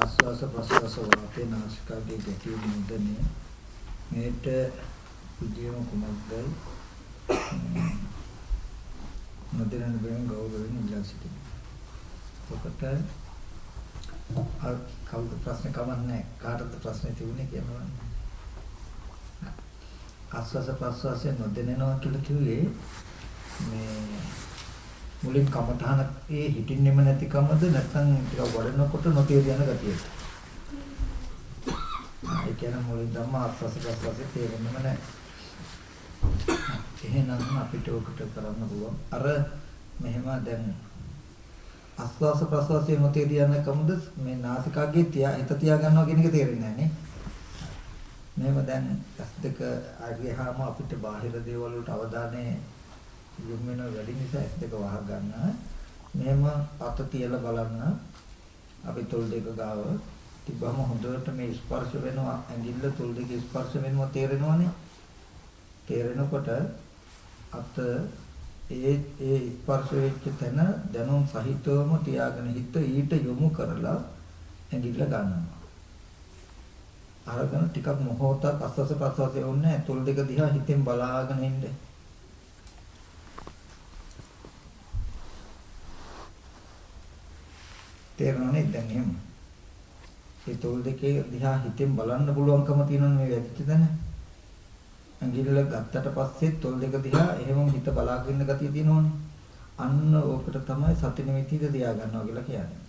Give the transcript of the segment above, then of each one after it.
ආස්වාස ප්‍රස්වාස වාතේ නාසිකාගේ ගතිය මුදනේ මේට විදියම කුමක්දයි නොදැනෙන බැවින් ගෞරවයෙන් ඉල්ලා සිටිනවා. ඔකට කවුද ප්‍රශ්න කවන්නේ කාටද ප්‍රශ්නේ තිබුණේ කියනවා. ආස්වාස ප්‍රස්වාසය නොදැනෙනවා කියලා කිව්වේ මේ මුලින් කමඨහනේ හිටින්නෙම නැතිකමද නැත්නම් ටිකක් වඩනකොට නොතේරියන ගතියද? ඒ කියන්නේ මුලින් ධම්ම ආස්වාස ප්‍රස්වාසය තේරෙන්නම නැහැ. එහෙනම් අපිට ඔකට කරන්න පුළුවන්. අර මෙහෙම දැන් ආස්වාස ප්‍රස්වාසයේ නොතේරියන කමද මේ නාසිකාගේ හිත තියා ගන්නවා කියන එක තේරෙන්නේ නැහැ නේ. මෙහෙම දැන් S2 ආගියාම අපිට බාහිර දේවල් වලට අවධානය යොමු වෙන වැඩි නිසා S2 වහ ගන්න. මෙහෙම අත තියලා බලන්න. අපි තොල් දෙක ගාව තිබ්බම හොඳට මේ ස්පර්ශ වෙනවා ඇඟිල්ල තොල් දෙක ස්පර්ශ වෙනවා තේරෙනවනේ. තේරෙනකොට අත ඒ ස්පර්ශ වෙච්ච තැන දැනුම් සහිතවම තියාගෙන හිත ඊට යොමු කරලා ඇඟිල්ල ගන්නවා. අරගෙන ටිකක් මොහොතක් අස්වස ප්‍රස්වාසය වුණේ තොල් දෙක දිහා හිතෙන් බලාගෙන ඉන්න. තේරෙනවනේ දැන් එහෙම. ඒ තොල් දෙකේ දිහා හිතෙන් බලන්න පුළුවන්කම තියෙනවනේ මේ වැදිච්ච තැන. ඇඟිල්ල ගත්තට පස්සේ තොල් දෙක දිහා එහෙම හිත බලාගෙන ඉන්න ගතිය තියෙනවනේ. අන්න ඕකට තමයි සති නිමිතිද තියා ගන්නවා කියලා කියන්නේ.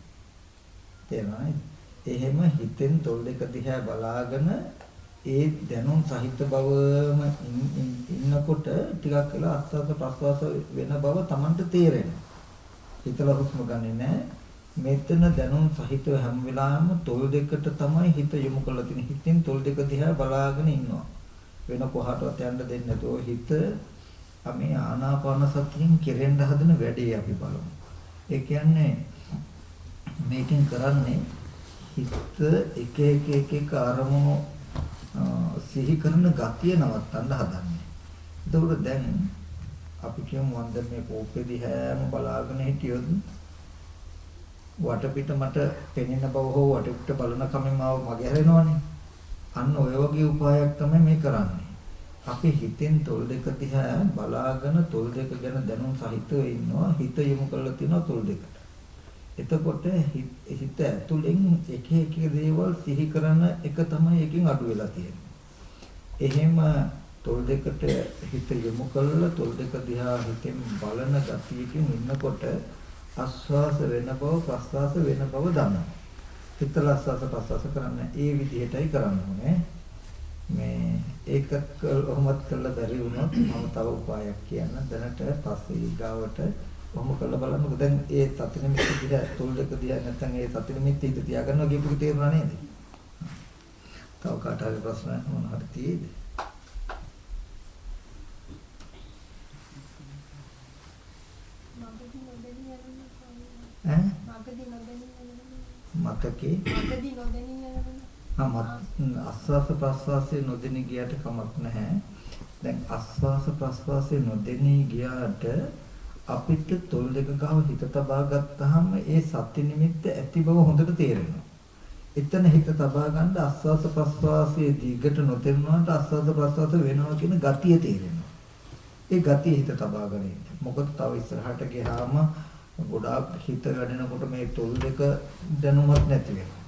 තේරෙනවද? එහෙම හිතෙන් තොල් දෙක දිහා බලාගෙන ඒ දැනුම් සහිත බවම ඉන්නකොට ටිකක් වෙලා අස්වාස ප්‍රස්වාස වෙන බව Tamanට තේරෙනවා. හිතලා හුස්ම ගන්නෙ නැහැ. මෙතන දැනුම් සහිතව හැම වෙලාවෙම තොල් දෙකට තමයි හිත යොමු කරලා තියෙන්නේ. හිතෙන් තොල් දෙක දිහා බලාගෙන ඉන්නවා. වෙන කොහටවත් යන්න දෙන්නේ නැතුව හිත මේ ආනාපාන සතියෙන් කෙරෙන්න හදන වැඩේ අපි බලමු. ඒ කියන්නේ මේකෙන් කරන්නේ හිත එක අරමුණු සිහි කරන ගතිය නවත්තන්න හදන්නේ. ඒකෝට දැන් අපි කියමු වන්ද මේ කෝපෙදි හැම බලාගෙන හිටියොත් වටපිට මට පෙනෙන බව හෝ වටපිට බලන කමෙන් මගේ හැරෙනවනේ. අන්න ඔය වගේ උපායක් තමයි මේ කරන්නේ. අපි හිතෙන් තොල් දෙක දිහා බලාගෙන තොල් දෙක ගැන දැනුම් සහිතව ඉන්නවා. හිත යොමු කරලා තියෙනවා තොල් දෙකට. එතකොට හිත ඇතුලෙන් එක දේවල් සිහි කරන එක තමයි එකකින් අඩු වෙලා තියෙන්නේ. එහෙම තොල් දෙකට හිත යොමු කරලා තොල් දෙක දිහා හිතෙන් බලන ගතියකින් ඉන්නකොට ආස්වාස වෙන බව ප්‍රස්වාස වෙන බව දන්නවා. හිතලා ආස්වාස ප්‍රස්වාස කරන්න ඒ විදිහටයි කරන්න ඕනේ. මේ ඒකත් කොහොමද කරලා බැරි වුණොත් මම තව උපායක් කියන්න දැනට පස්සේ ඊගාවට කොහොම කරලා බලන්නකෝ. දැන් ඒ සති නිමිති දිහා තොල් දෙක දිහා නැත්නම් ඒ සති නිමිති හිත තියාගන්නවා කියපු එක තේරුණා නේද? තව කාට හරි ප්‍රශ්න මොනවද තියෙද? මතකේ ආස්වාස ප්‍රස්වාසයේ නොදෙනී ගියට කමක් නැහැ. දැන් ආස්වාස ප්‍රස්වාසයේ නොදෙනී ගියාට අපිට තොල් දෙක ගාව හිත තබා ගත්තාම ඒ සති නිමිත්ත ඇති බව හොඳට තේරෙනවා. එතන හිත තබා ගන්න ආස්වාස ප්‍රස්වාසයේ දිගට නොතේරුණාට ආස්වාස ප්‍රස්වාස වෙනවා කියන ගතිය තේරෙනවා. ඒ ගතිය හිත තබා ගන්න. මොකද තව ඉස්සරහට ගියාම ගොඩාක් හිත වැඩෙනකොට මේ තොල් දෙක දැනුමක් නැති වෙනවා.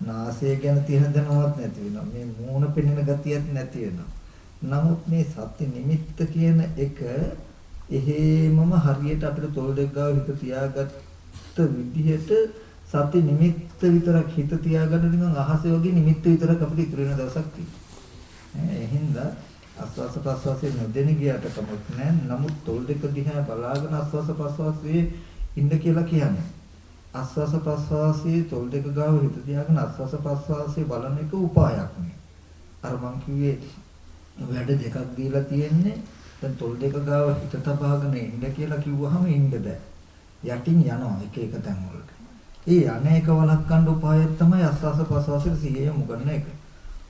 නාසය ගැන තියෙන දැනුමක් නැති වෙනවා. මේ මූණ පෙනෙන ගතියක් නැති වෙනවා. නමුත් මේ සති නිමිත්ත කියන එක එහෙමම හරියට අපිට තොල් දෙක ගාව හිත තියාගත්ත විදිහට සති නිමිත්ත විතරක් හිත තියාගන්න නිකන් අහසේ වගේ නිමිත්ත විතරක් අපිට ඉතුරු වෙන දවසක් තියෙනවා. එහෙනම් ආස්වාස ප්‍රස්වාසයේ නොදෙන ගියට කමක් නැහැ. නමුත් තොල් දෙක දිහා බලාගෙන ආස්වාස ප්‍රස්වාසයේ ඉන්න කියලා කියන්නේ. ආස්වාස ප්‍රස්වාසයේ තොල් දෙක ගාව හිත තියාගෙන ආස්වාස ප්‍රස්වාසයේ බලන එක උපායක් නේ. අර මං කිව්වේ වැඩ දෙකක් දීලා තියෙන්නේ. දැන් තොල් දෙක ගාව හිත තබාගෙන ඉන්න කියලා කිව්වහම ඉන්න බෑ. යටින් යනවා එක තැන් වලට. ඒ අනේක වළක්වන්න උපායය තමයි ආස්වාස ප්‍රස්වාසයේ සිහිය යොමු කරන එක.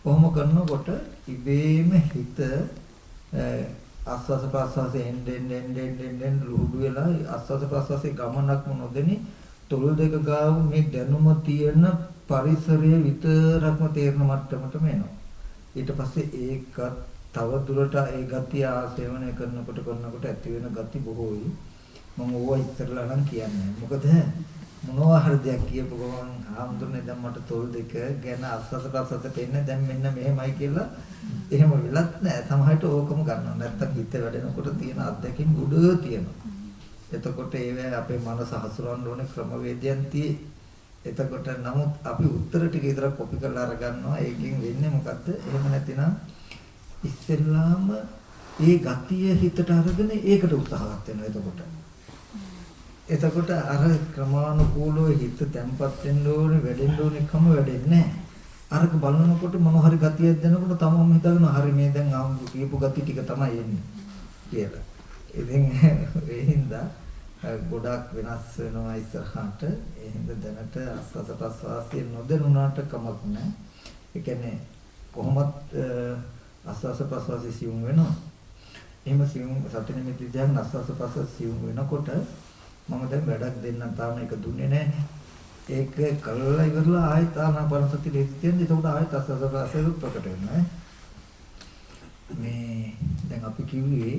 කොහොම කරනකොට ඉබේම හිත ආස්වාස ප්‍රස්වාසයේ එන්න රුහුඩු වෙලා ආස්වාස ප්‍රස්වාසයේ ගමනක් නොදෙනි තොල් දෙක ගාව මේ දැනුම තියෙන පරිසරයේ විතරක්ම තේරෙන මට්ටමටම එනවා. ඊට පස්සේ ඒකත් තව දුරට ඒ ගතිය ආසේවනය කරනකොට ඇති වෙන ගති බොහෝයි. මම ඕවා ඉස්සරලා නම් කියන්නේ. මොකද මොනවා හරි දෙයක් කියපු ගමන් ආම්දුනේ දැන් මට තොල් දෙක ගැන අස්සසට එන්නේ දැන් මෙන්න මෙහෙමයි කියලා එහෙම වෙලත් නැහැ. සමහරට ඕකම ගන්නවා. නැත්තම් හිත වැඩෙනකොට තියෙන අත්දැකීම් ගොඩ තියෙනවා. එතකොට ඒවැ අපේ මනස හසුරවන්න ඕනේ ක්‍රමවේදයන් tie. එතකොට නමුත් අපි උත්තර ටික විතරක් කොපි කරලා අරගන්නවා. ඒකෙන් වෙන්නේ මොකද්ද? එහෙම නැතිනම් ඉස්සෙල්ලාම ඒ ගතිය හිතට අරගෙන ඒකට උත්සාහවත් වෙනවා. එතකොට අර ක්‍රමානුකූලව හිත තැම්පත් වෙන්න ඕනේ, වැඩෙන්න ඕනේ කම වැඩෙන්නේ නැහැ. අරක බලනකොට මොන හරි ගතියක් දැනනකොට තමම හිතගෙන හරි මේ දැන් ආම්බු කියපු ගති ටික තමයි එන්නේ කියලා. ඉතින් ඒ හින්දා ගොඩාක් වෙනස් වෙනවා ඉස්සරහට. ඒ හින්දා දැනට අස්වාස ප්‍රස්වාසයේ නොදැනුණාට කමක් නැහැ. ඒ කියන්නේ කොහොමත් අස්වාස ප්‍රස්වාසයේ සියුම් වෙනවා. එහෙම සියුම් සති නිමිති දැන් අස්වාස ප්‍රස්වාස සියුම් වෙනකොට මම දැන් වැඩක් දෙන්නම් තාම ඒක දුන්නේ නැහැ. ඒක කළා ඉවරලා ආයෙත් ආනාපාන සති දෙක තියෙනවා. ඒකට ආයෙත් අස්වාස ප්‍රස්වාසය ප්‍රකට වෙනවා. මේ දැන් අපි කිව්වේ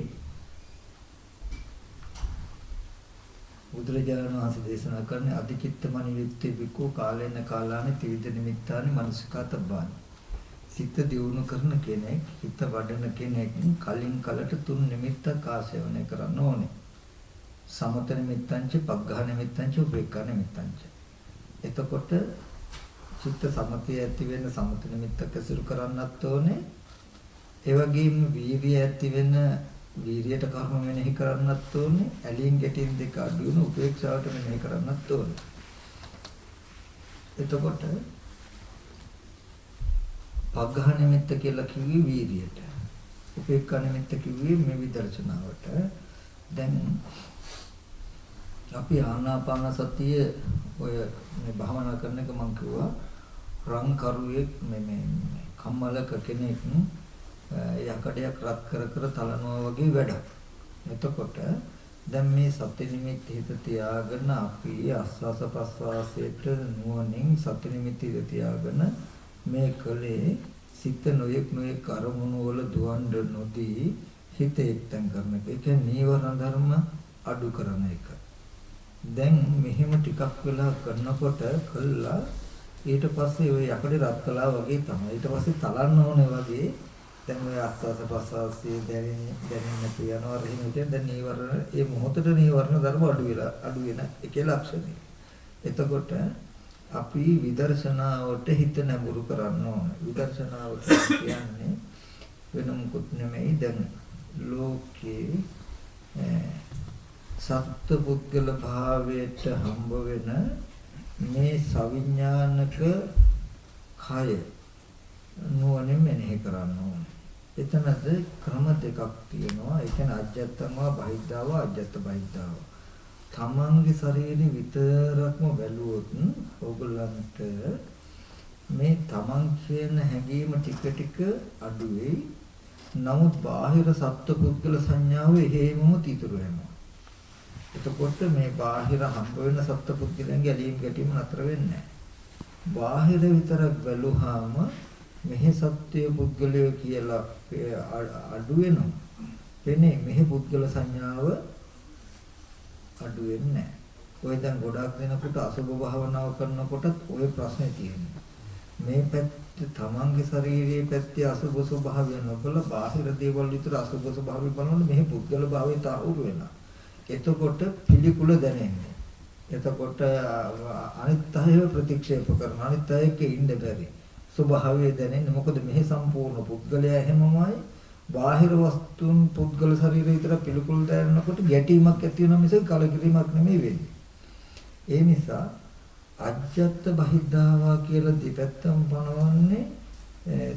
බුදුරජාණන් වහන්සේ දේශනා කරන්නේ අධිචිත්ත මනිවිත්තේ විකෝ කාලේන කාලානේ ත්‍රිවිධ නිමිත්තානි මනසිකාතබ්බානි. සිත දියුණු කරන කෙනෙක්, හිත වඩන කෙනෙක් කලින් කලට තුන් නිමිත්තක් ආශේවනය කරන්න ඕනේ. සමත නිමිත්තංච, පග්ඝහ නිමිත්තංච, උපේක්ඛා නිමිත්තංච. එතකොට චිත්ත සමතය ඇති වෙන සමත නිමිත්තක් ඇසුරු කරන්නත් ඕනේ. ඒ වගේම වීර්යය ඇති වෙන වීර්යයට කර්ම මෙනෙහි කරන්නත් ඕනේ. ඇලීම් ගැටීම් දෙක අඩු වෙන උපේක්ෂාවට මෙනෙහි කරන්නත් ඕනේ. එතකොට පග්ඝහ නිමිත්ත කියලා කිව්වේ වීර්යයට. උපේක්ඛා නිමිත්ත කිව්වේ මේ විදර්ශනාවට. දැන් අපි ආනාපාන සතිය ඔය මේ භාවනා කරන එක මම කිව්වා රන් කරුවේ මේ කම්මලක කෙනෙක් යකඩයක් රත් කර කර තලනවා වගේ වැඩක්. එතකොට දැන් මේ සති නිමිති හිත තියාගෙන අපි ආස්වාස ප්‍රස්වාසයට නුවණින් සති නිමිති හිත තියාගෙන මේ කලේ සිත නොයෙක් අරමුණු වල දුවන්න නොදී හිත එක්තෙන් කරන එක. ඒ කියන්නේ නීවරණ ධර්ම අඩු කරන එක. දැන් මෙහෙම ටිකක් වෙලා කරනකොට කළා ඊට පස්සේ ඔය යකඩ රත් කළා වගේ තමයි. ඊට පස්සේ තලන්න ඕනේ වගේ දැන් ඔය ආස්වාස ප්‍රස්වාසයේ දැනෙන්න යනවා රහින විදියට දැන් නීවරණ ඒ මොහොතට නීවරණ ධර්ම අඩු වෙන එකේ ලක්ෂණය. එතකොට අපි විදර්ශනාවට හිත නැඹුරු කරන්න ඕනේ. විදර්ශනාවට කියන්නේ වෙන මොකුත් නෙමෙයි. දැන් ලෝකේ සත්ත්ව පුද්ගල භාවයට හම්බ වෙන මේ සවිඥානික කය නුවණින් මෙනෙහි කරන්න ඕනේ. එතනද ක්‍රම දෙකක් තියෙනවා. ඒ කියන්නේ අජ්ජත්තමවා බහිද්ධාව අජ්ජත්ත බහිද්ධාව. තමන්ගේ ශරීරෙ විතරක්ම බැලුවොත් ඕගොල්ලන්ට මේ තමන් කියන හැඟීම ටික ටික අඩු වෙයි. නමුත් බාහිර සත්ත්ව පුද්ගල සංඥාව එහෙමම තිතුරු වෙනවා. එතකොට මේ බාහිර හම්බ වෙන සත්ත්ව පුද්ගලයන්ගේ ඇලීම් ගැටීම් නතර වෙන්නේ නැහැ. බාහිර විතරක් බැලුවාම මෙහි සත්‍ය පුද්ගලය කියලා අඩු වෙනවා. එනේ මෙහි පුද්ගල සංඥාව අඩු වෙන්නේ නැහැ. ඔය දැන් ගොඩක් දෙනකොට අසුභ භාවනාව කරනකොටත් ওই ප්‍රශ්නේ තියෙනවා. මේ පැත්ත තමන්ගේ ශරීරයේ පැත්තේ අසුභ ස්වභාවය නොබල බාහිර දේවල් විතර අසුභ ස්වභාවය බලනකොට මෙහි පුද්ගල භාවය තාවුරු වෙනවා. එතකොට පිළිකුල දැනෙන්නේ. එතකොට අනිත් අයව ප්‍රතික්ෂේප කරන අනිත් අයක ඉන්න බැරි ස්වභාවය දැනෙන්නේ. මොකද මෙහි සම්පූර්ණ පුද්ගලයා එහෙමමයි. බාහිර වස්තුන් පුද්ගල ශරීරය විතර පිළිකුල් දැනෙනකොට ගැටීමක් ඇති වෙන මිසක කලකිරීමක් නෙමෙයි වෙන්නේ. ඒ නිසා අජ්ජත් බහිද්ධාවා කියලා දෙපැත්තම පනවන්නේ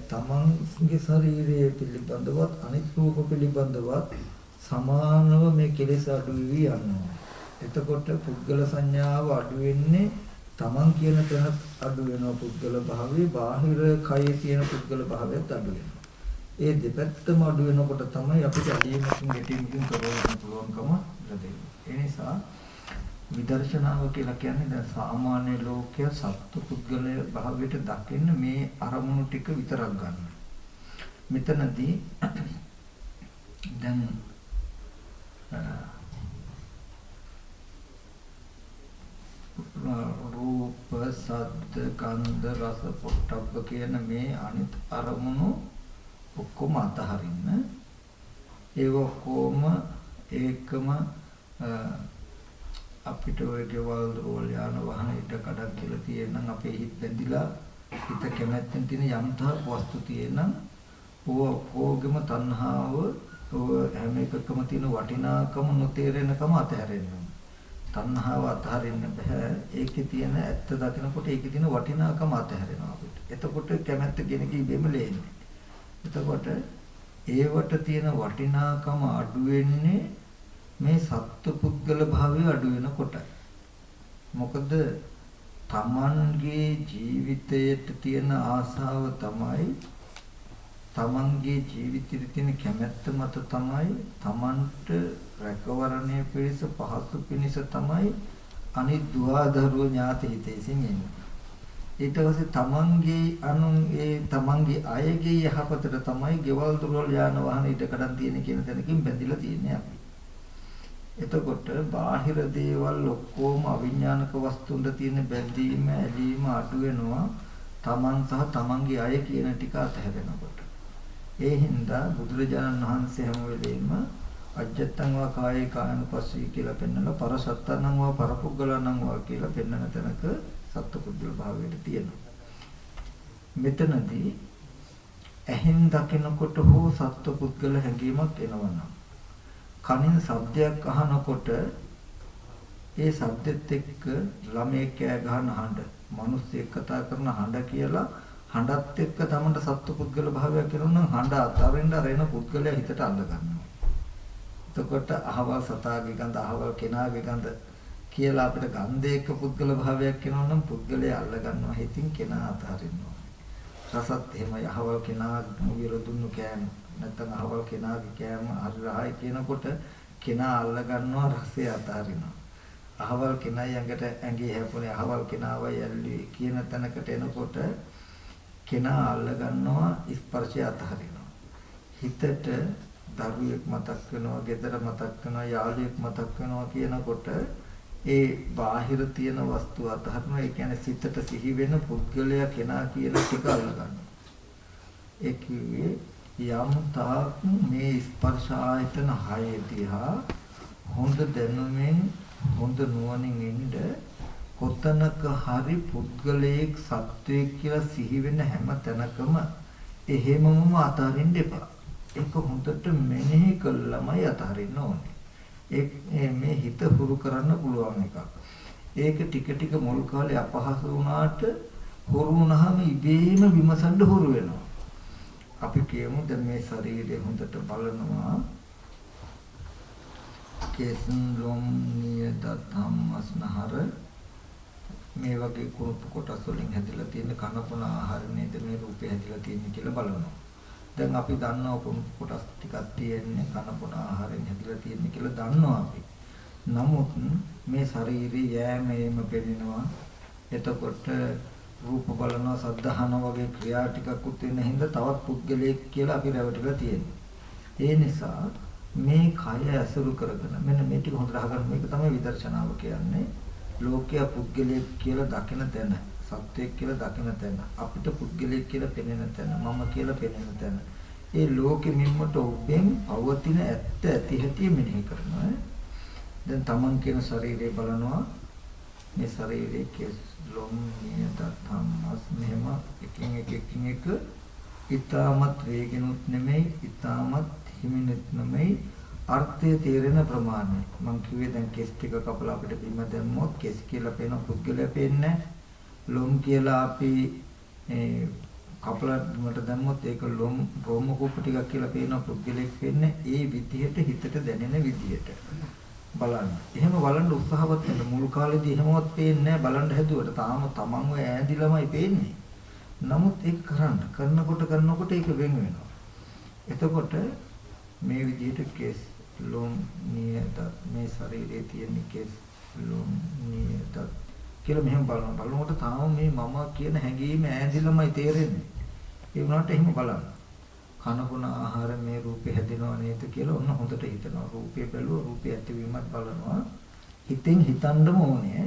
තමන්ගේ ශරීරයේ පිළිබඳවත් අනිත් රූප පිළිබඳවත් සමානව මේ කෙලෙස් අඩු වෙවි යනවා. එතකොට පුද්ගල සංඥාව අඩු වෙන්නේ තමන් කියන තැනත් අඩු වෙනවා පුද්ගල භාවයේ බාහිර කයේ තියෙන පුද්ගල භාවයත් අඩු වෙනවා. ඒ දෙපැත්තම අඩු වෙනකොට තමයි අපිට අදීමකින් ගැටීමකින් කරවන්න පුළුවන්කම ලැබෙන්නේ. ඒ නිසා විදර්ශනාව කියලා කියන්නේ දැන් සාමාන්‍ය ලෝකයේ සත්ත්ව පුද්ගලය භාවයට දකින්න මේ අරමුණු ටික විතරක් ගන්න. මෙතනදී දැන් රූප, ශබ්ද, ගන්ධ, රස, පොට්ටබ්බ කියන මේ අනිත් අරමුණු ඔක්කොම අතහරින්න. ඒ ඔක්කොම ඒකම අපිට ඔය ගෙවල් දොරවල් යාන වාහන ඉද කඩක් කියලා තියෙනනම් අපේ හිත බැඳිලා හිත කැමැත්තෙන් තියෙන යම්තා වස්තු තියෙනනම් ඕකෝගෙම තණ්හාව ඔය හැම එකකම තියෙන වටිනාකම නොතේරෙනකම අතහැරෙන්න ඕන. තණ්හාව අතහරින්න බෑ. ඒකේ තියෙන ඇත්ත දකිනකොට ඒකේ තියෙන වටිනාකම අතහැරෙනවා අපිට. එතකොට කැමැත්ත කෙනෙක් ඉබේම ලේන්නේ. එතකොට ඒවට තියෙන වටිනාකම අඩු වෙන්නේ මේ සත්පුද්ගල භාවය අඩු වෙනකොට. මොකද තමන්ගේ ජීවිතයට තියෙන ආසාව තමයි තමන්ගේ ජීවිතයේ තියෙන කැමැත්ත මත තමයි තමන්ට රැකවරණය පිණිස පහසු පිණිස තමයි අනිත් දුවදරුව ඥාති හිතේසින් එන්නේ. ඊට පස්සේ තමන්ගේ අනුන්ගේ තමන්ගේ අයගේ යහපතට තමයි ගෙවල් දොරවල් යාන වාහන ඉදකඩම් තියෙන කියන තැනකින් බැඳිලා තියෙන්නේ අපි. එතකොට බාහිර දේවල් ඔක්කොම අවිඥානික වස්තුන්ට තියෙන බැඳීම ඇලීම අඩු වෙනවා තමන් සහ තමන්ගේ අය කියන ටික අතහැරෙනකොට. ඒ හින්දා බුදුරජාණන් වහන්සේ හැම වෙලෙම අජත්තං වා කායේ කායනුපස්සී කියලා පෙන්නලා පරසත්තං වා පරපුග්ගලං වා කියලා පෙන්නන තැනක සත්පුද්ගල භාවයට තියෙනවා. මෙතනදී ඇහෙන් දකිනකොට හෝ සත්පුද්ගල හැඟීමක් එනවනම් කනින් ශබ්දයක් අහනකොට ඒ ශබ්දෙත් එක්ක ළමයෙක් කෑ ගහන හඬ, මිනිස්සෙක් කතා කරන හඬ කියලා හඬත් එක්ක තමන්ට සත්පුද්ගල භාවයක් එනොනම් හඬ අතරින්ද රෙන පුද්ගලයා හිතට අල්ල ගන්නවා. එතකොට අහවල් සතාගේ ගඳ, අහවල් කෙනාගේ ගඳ කියලා අපිට ගන්ධයක පුද්ගල භාවයක් එනොනම් පුද්ගලයා අල්ල ගන්නවා හිතින් කෙනා අතහරිනවා. රසත් එහෙමයි අහවල් කෙනා මුවිර දුන්නු කෑම නැත්නම් අහවල් කෙනාගේ කෑම හරි රහයි කියනකොට කෙනා අල්ල ගන්නවා රසය අතහරිනවා. අහවල් කෙනා යඟට ඇඟේ හැපුණේ අහවල් කෙනාවයි ඇල්ලුවේ කියන තැනකට එනකොට කෙනා අල්ල ගන්නවා ස්පර්ශය අතහරිනවා. හිතට දරුවෙක් මතක් වෙනවා, ගෙදර මතක් වෙනවා, යාළුවෙක් මතක් වෙනවා කියනකොට ඒ බාහිර තියෙන වස්තු අතහරිනවා. ඒ කියන්නේ සිතට සිහි වෙන පුද්ගලයා කෙනා කියන ටික අල්ල ගන්නවා. ඒ කිව්වේ යම් තාක් මේ ස්පර්ශ ආයතන 6 දිහා හොඳ දැනුමින් හොඳ නුවණින් ඉන්න කොතනක හරි පුද්ගලයෙක් සත්වයෙක් කියලා සිහි වෙන හැම තැනකම එහෙමම අතහරින්න එපා. ඒක හොඳට මෙනෙහි කළාමයි අතහරින්න ඕනේ. මේ හිත හුරු කරන්න පුළුවන් එකක්. ඒක ටික ටික මුල් කාලේ අපහසු වුණාට හුරු වුණාම ඉබේම විමසන්න හුරු වෙනවා. අපි කියමු දැන් මේ ශරීරය හොඳට බලනවා. කේසන් ලොම් නියත ධම්මස්නහර මේ වගේ කුරුප්පු කොටස් වලින් හැදිලා තියෙන කනපුන ආහාර නේද මේ රූපේ හැදිලා තියෙන්නේ කියලා බලනවා. දැන් අපි දන්නවා කුරුප්පු කොටස් ටිකක් තියෙන්නේ කනපුන ආහාරයෙන් හැදිලා තියෙන්නේ කියලා දන්නවා අපි. නමුත් මේ ශරීරයේ යෑමේම පෙනෙනවා. එතකොට රූප බලනවා, ශබ්ද අහනවා වගේ ක්‍රියා ටිකක් උත් වෙන හින්දා තවත් පුද්ගලයෙක් කියලා අපි රැවටිලා තියෙනවා. ඒ නිසා මේ කය ඇසුරු කරගෙන මෙන්න මේ ටික හොඳට අහගන්න. මේක තමයි විදර්ශනාව කියන්නේ. ලෝකයේ පුද්ගලයෙක් කියලා දකින තැන, සත්වයෙක් කියලා දකින තැන, අපිට පුද්ගලයෙක් කියලා පෙනෙන තැන, මම කියලා පෙනෙන තැන. ඒ ලෝකෙ මිම්මට ඔබෙන් පවතින ඇත්ත ඇති හැටි මෙනෙහි කරනවා. දැන් තමන් කියන ශරීරය බලනවා. මේ ශරීරයේ කෙස් ලොම් නියත ධම්මස් මෙහෙම එකින් එක ඊටමත් වේගෙනුත් නෙමෙයි, ඊටමත් හිමිනුත් නෙමෙයි, අර්ථය තේරෙන ප්‍රමාණය. මම කිව්වේ දැන් කෙස් ටික කපලා අපිට බිම දැම්මොත් කෙස් කියලා පේන පුද්ගලයා පේන්නේ. ලොම් කියලා අපි කපලා බිමට දැම්මොත් ඒක ලොම් රෝම කූප ටිකක් කියලා පේන පුද්ගලෙක් වෙන්නේ. ඒ විදිහට හිතට දැනෙන විදිහට බලන්න. එහෙම බලන්න උත්සාහවත් වෙන්න. මුල් කාලේදී එහෙමවත් පේන්නේ නැහැ. බලන්න හැදුවට තාම තමන්ව ඈඳිලාමයි පේන්නේ. නමුත් ඒක කරනකොට ඒක වෙන වෙනවා. එතකොට මේ විදිහට කෙස් ලොම් නියත මේ ශරීරයේ තියෙන කෙස් නියත කියලා මෙහෙම බලනකොට තාම මේ මම කියන හැඟීම ඈඳිලමයි තේරෙන්නේ. ඒ වුණාට එහෙම බලන්න. කනබුන ආහාර මේ රූපේ හැදෙනව නේද කියලා ඔන්න හොඳට හිතනවා. රූපේ බැලුවා රූපේ ඇතිවීමත් බලනවා. හිතෙන් හිතන්නම ඕනේ.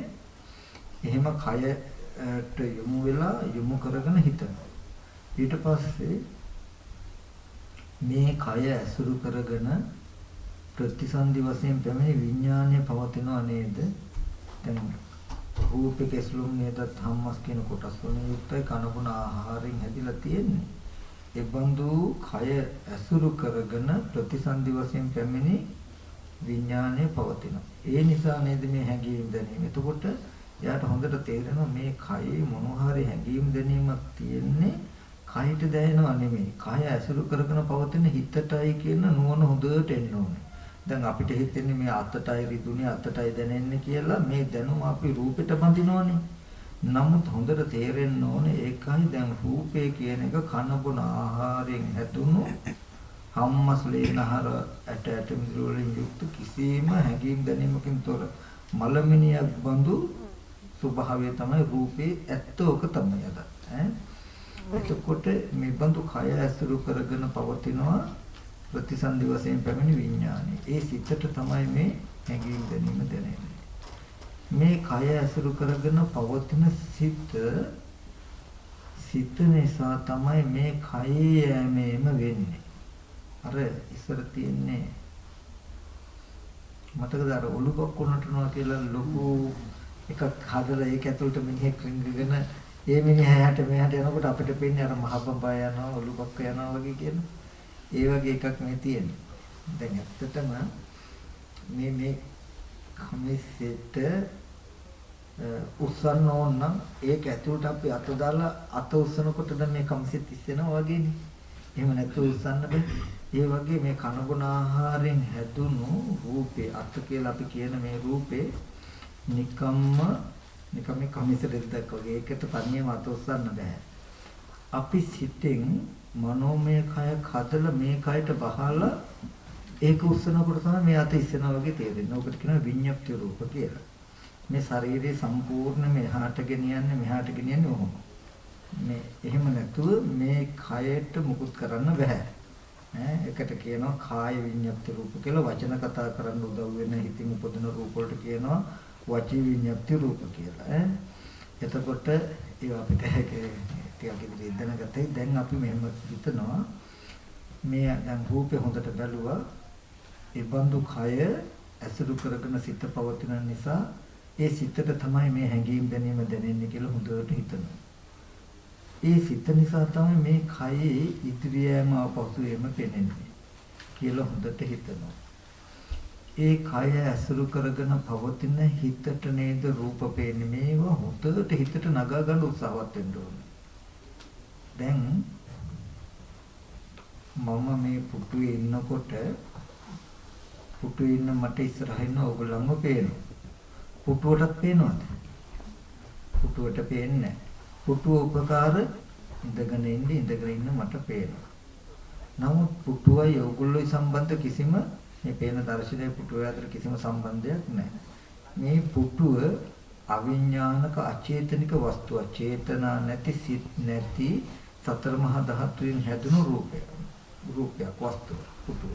එහෙම කයට යොමු වෙලා යොමු කරගෙන හිතනවා. ඊට පස්සේ මේ කය ඇසුරු කරගෙන ප්‍රතිසන්දි වශයෙන් පැමිණි විඥානය පවතිනව නේද? දැන් රූපේ කෙස්ලුම් නේද ධම්මස් කියන කොටස් වලින් යුක්තයි කනබුන ආහාරයෙන් හැදිලා තියෙන්නේ. ඒ බඳු කය ඇසුරු කරගෙන ප්‍රතිසන්දි වශයෙන් පැමිණි විඥානය පවතිනවා. ඒ නිසා නේද මේ හැඟීම් දැනීම. එතකොට එයාට හොඳට තේරෙනවා මේ කයේ මොනවා හරි හැඟීම් දැනීමක් තියෙන්නේ කයට දැනෙනව නෙමෙයි. කය ඇසුරු කරගෙන පවතින හිතටයි කියන නුවණ හොඳට එන්න ඕනේ. දැන් අපිට හිතෙන්නේ මේ අතටයි රිදුනේ අතටයි දැනෙන්නේ කියලා මේ දැනුම අපි රූපෙට බඳිනවනේ. නමුත් හොඳට තේරෙන්න ඕනේ ඒකයි දැන් රූපේ කියන එක කනබුන ආහාරයෙන් හැදුණු හම්මස්ලේනහර ඇට මිදුළු වලින් යුක්ත කිසිම හැඟීම් දැනීමකින් තොර මලමිනියක් බඳු ස්වභාවය තමයි රූපේ ඇත්ත ඔක තමයි අද එතකොට මේ බඳු කය ඇසුරු කරගෙන පවතිනවා ප්‍රතිසන්දි වශයෙන් පැමිණි විඥානය. ඒ සිතට තමයි මේ හැඟීම් දැනීම දැනෙන්නේ. මේ කය ඇසුරු කරගෙන පවතින සිත නිසා තමයි මේ කයේ යෑමේම වෙන්නේ. අර ඉස්සර තියන්නේ මතකද අර ඔලුපක් උනටනවා කියලා ලොකු එකක් හදලා ඒක ඇතුළට මිනිහෙක් රිංගගෙන ඒ මිනිහා හැට මෙහාට යනකොට අපිට පේන්නේ අර මහබඹා යනවා ඔලුපක් යනවා වගේ කියන ඒ වගේ එකක් මේ තියෙන්නේ. දැන් ඇත්තටම මේ කමිසෙට උස්සන්න ඕන නම් ඒක ඇතුළට අපි අත දාලා අත උස්සනකොට දැන් මේ කමිසෙත් ඉස්සෙනවා වගේනේ. එහෙම නැත්නම් උස්සන්න බෑ. ඒ වගේ මේ කනබුන ආහාරයෙන් හැදුණු රූපේ අත කියලා අපි කියන මේ රූපේ නිකම්ම මේ කමිසෙට දැක්ක වගේ ඒකට තනියම අත උස්සන්න බෑ. අපි සිතෙන් මනෝමය කයක් හදලා මේ කයට බහලා ඒක උස්සනකොට තමයි මේ අත ඉස්සෙනවා වගේ තේරෙන්නේ. ඕකට කියනවා විඤ්ඤාප්ති රූප කියලා. මේ ශරීරයේ සම්පූර්ණ මෙහාට ගෙනියන්නේ ඔහොම. මේ එහෙම නැතුව මේ කයට මුකුත් කරන්න බෑ. ඒකට කියනවා කාය විඤ්ඤාප්ති රූප කියලා. වචන කතා කරන්න උදව් වෙන හිතින් උපදින රූප වලට කියනවා වචී විඤ්ඤාප්ති රූප කියලා. එතකොට ඒ අපිට ටිකක් ඉදිරිය දැනගත්තේ දැන් අපි මෙහෙම හිතනවා මේ දැන් රූපේ හොඳට බැලුවා ඒ බඳු කය ඇසුරු කරගෙන සිත පවතින නිසා ඒ සිතට තමයි මේ හැඟීම් දැනීම දැනෙන්නේ කියලා හොඳට හිතනවා. ඒ සිත නිසා තමයි මේ කයේ ඉදිරියම අපසුයම පෙනෙන්නේ කියලා හොඳට හිතනවා. ඒ කය ඇසුරු කරගෙන පවතින හිතට නේද රූප පේන්නේ. මේවා හොඳට හිතට නගා ගන්න උත්සාහවත් වෙන්න ඕනේ. දැන් මම මේ පුටුවේ ඉන්නකොට පුටුවේ ඉන්න මට ඉස්සරහින් ඕගොල්ලන්ව පේනවා. පුටුවටත් පේනවද? පුටුවට පේන්නේ නැහැ. පුටුව උපකාර ඉඳගෙන ඉන්න මට පේනවා. නමුත් පුටුවයි ඕගොල්ලෝයි සම්බන්ධ කිසිම මේ පේන දර්ශනයේ පුටුව අතර කිසිම සම්බන්ධයක් නැහැ. මේ පුටුව අවිඥානික අචේතනික වස්තුව. චේතනා නැති සිත් නැති සතර මහා ධාතුන් හැදුණු රූපයක් වස්තුව පුටුව.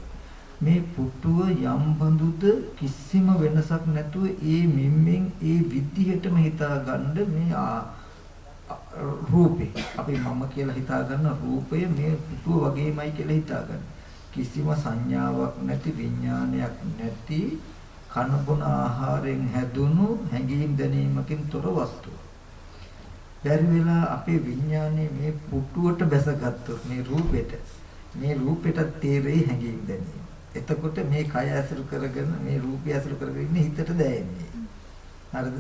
මේ පුටුව යම් බඳුද කිසිම වෙනසක් නැතුව ඒ මිම්මෙන් ඒ විදිහටම හිතා ගන්න මේ රූපේ අපි මම කියලා හිතා ගන්න රූපය මේ පුටුව වගේමයි කියලා හිතා ගන්න. කිසිම සංඥාවක් නැති විඥානයක් නැති කනබුන ආහාරයෙන් හැදුණු හැඟීම් දැනීමකින් තොර වස්තුව. බැරි වෙලා අපේ විඥානේ මේ පුටුවට බැසගත්තොත් මේ රූපෙට තේරෙයි හැඟීම් දැනීම. එතකොට මේ කය ඇසුරු කරගෙන මේ රූපය ඇසුරු කරගෙන ඉන්නේ හිතට දැනෙන්නේ. හරිද?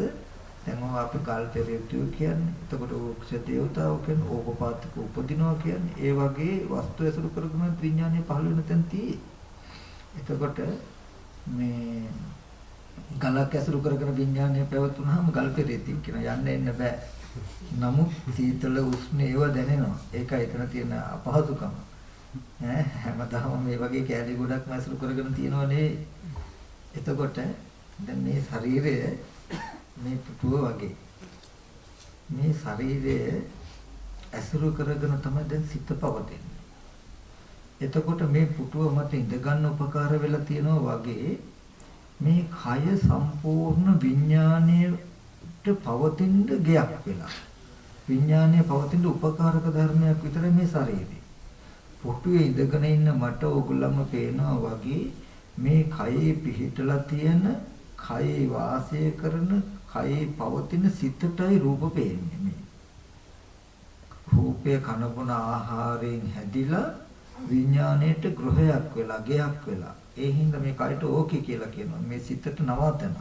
දැන් අපි කල්පෙරියුටිව් කියන්නේ. එතකොට වෘක්ෂ දේවතාවෝ කියන්නේ ඕපපාතික උපදිනවා කියන්නේ. ඒ වගේ වස්තු ඇසුරු කරගෙන විඥානය පහළ වෙන තැන තියෙයි. එතකොට මේ ගලක් ඇසුරු කරගෙන විඥානය පැවතුනහම ගල්පෙරියුටිව් කියන යන්න එන්න බෑ. නමුත් සීතල උෂ්ණ ඒව දැනෙනවා. ඒකයි එතන තියෙන අපහසුකම. හැමදාම මේ වගේ කැලේ ගොඩක් ඇසුරු කරගෙන තියෙනවනේ. එතකොට දැන් මේ ශරීරය මේ පුටුව වගේ මේ ශරීරය ඇසුරු කරගෙන තමයි දැන් සිත පවතින්නේ. එතකොට මේ පුටුව මත ඉඳ ගන්න උපකාර වෙලා තියෙනවා වගේ මේ කය සම්පූර්ණ විඥාණයට පවතින ගයක් වෙලා. විඥාණය පවතින උපකාරක ධර්මයක් විතර මේ ශරීරය. පුටුවේ ඉඳගෙන ඉන්න මට ඕගොල්ලන්ම පේනවා වගේ මේ කයේ පිහිටලා තියෙන කයේ වාසය කරන කයේ පවතින සිතටයි රූප පේන්නේ මේ. රූපය කනබුන ආහාරයෙන් හැදිලා විඥාණයට ගෘහයක් වෙලා ගයක් වෙලා. ඒ හින්දා මේ කයට ඕකේ කියලා කියනවා. මේ සිතට නවතන.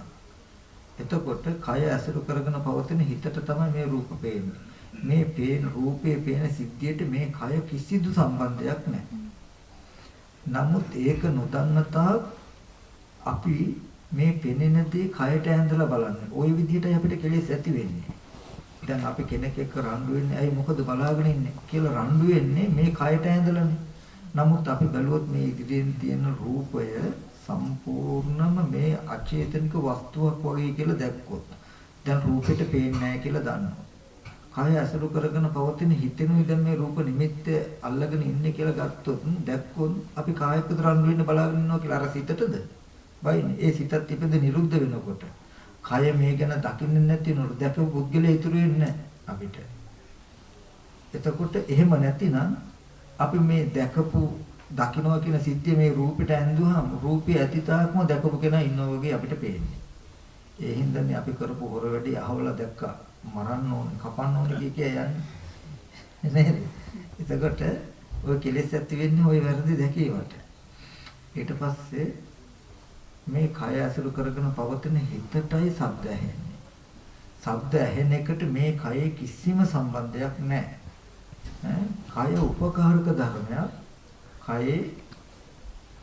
එතකොට කය ඇසුරු කරගෙන පවතින හිතට තමයි මේ රූප පේන්නේ. මේ පේන රූපේ පේන සිද්ධියට මේ කය කිසිදු සම්බන්ධයක් නැහැ. නමුත් ඒක නොදන්න තාක් අපි මේ පෙනෙන දේ කයට ඇඳලා බලන්නේ. ওই විදිහටයි අපිට කෙලෙස් ඇති වෙන්නේ. දැන් අපි කෙනෙක් එක්ක රණ්ඩු වෙන්නේ ඇයි මොකද බලාගෙන ඉන්නේ කියලා රණ්ඩු වෙන්නේ මේ කයට ඇඳලානේ. නමුත් අපි බැලුවොත් මේ ඉදිරියෙන් තියෙන රූපය සම්පූර්ණම මේ අචේතනික වස්තුවක් වගේ කියලා දැක්කොත් දැන් රූපෙට පේන්නේ නැහැ කියලා දන්නවා. කය අසුරු කරගෙන පවතින හිතෙනුයි දැන් මේ රූප නිමිත්ත අල්ලගෙන ඉන්නේ කියලා ගත්තොත් දැක්කොත් අපි කායක රණ්ඩු වෙන්න බලාගෙන ඉන්නවා කියලා අර සිතටද බයිනේ. ඒ සිතත් ඉපද නිරුද්ධ වෙනකොට කය මේ ගැන දකින්නේ නැති නෝර දැකපු පුද්ගලයා ඉතුරු වෙන්නේ අපිට. එතකොට එහෙම නැතිනම් අපි මේ දැකපු දකින්නවා කියන සිද්ධිය මේ රූපෙට ඇඳුවාම රූපය ඇතිතාවක්ම දැකපු කෙනා ඉන්නවා වගේ අපිට පේන්නේ. ඒ හින්දානේ අපි කරපු හොර වැඩි අහවලා දැක්කා මරන්න ඕනේ කපන්න ඕනේ කිය යන්නේ නේද? එතකොට ඔය කෙලෙස් ඇති වෙන්නේ ওই වැරදි දැකීමට. ඊට පස්සේ මේ කය අසුරු කරගෙන පවතින හිතටයි ශබ්ද ඇහෙන්නේ. ශබ්ද ඇහෙන එකට මේ කයේ කිසිම සම්බන්ධයක් නැහැ. කය උපකාරක ධර්මයක්. කයේ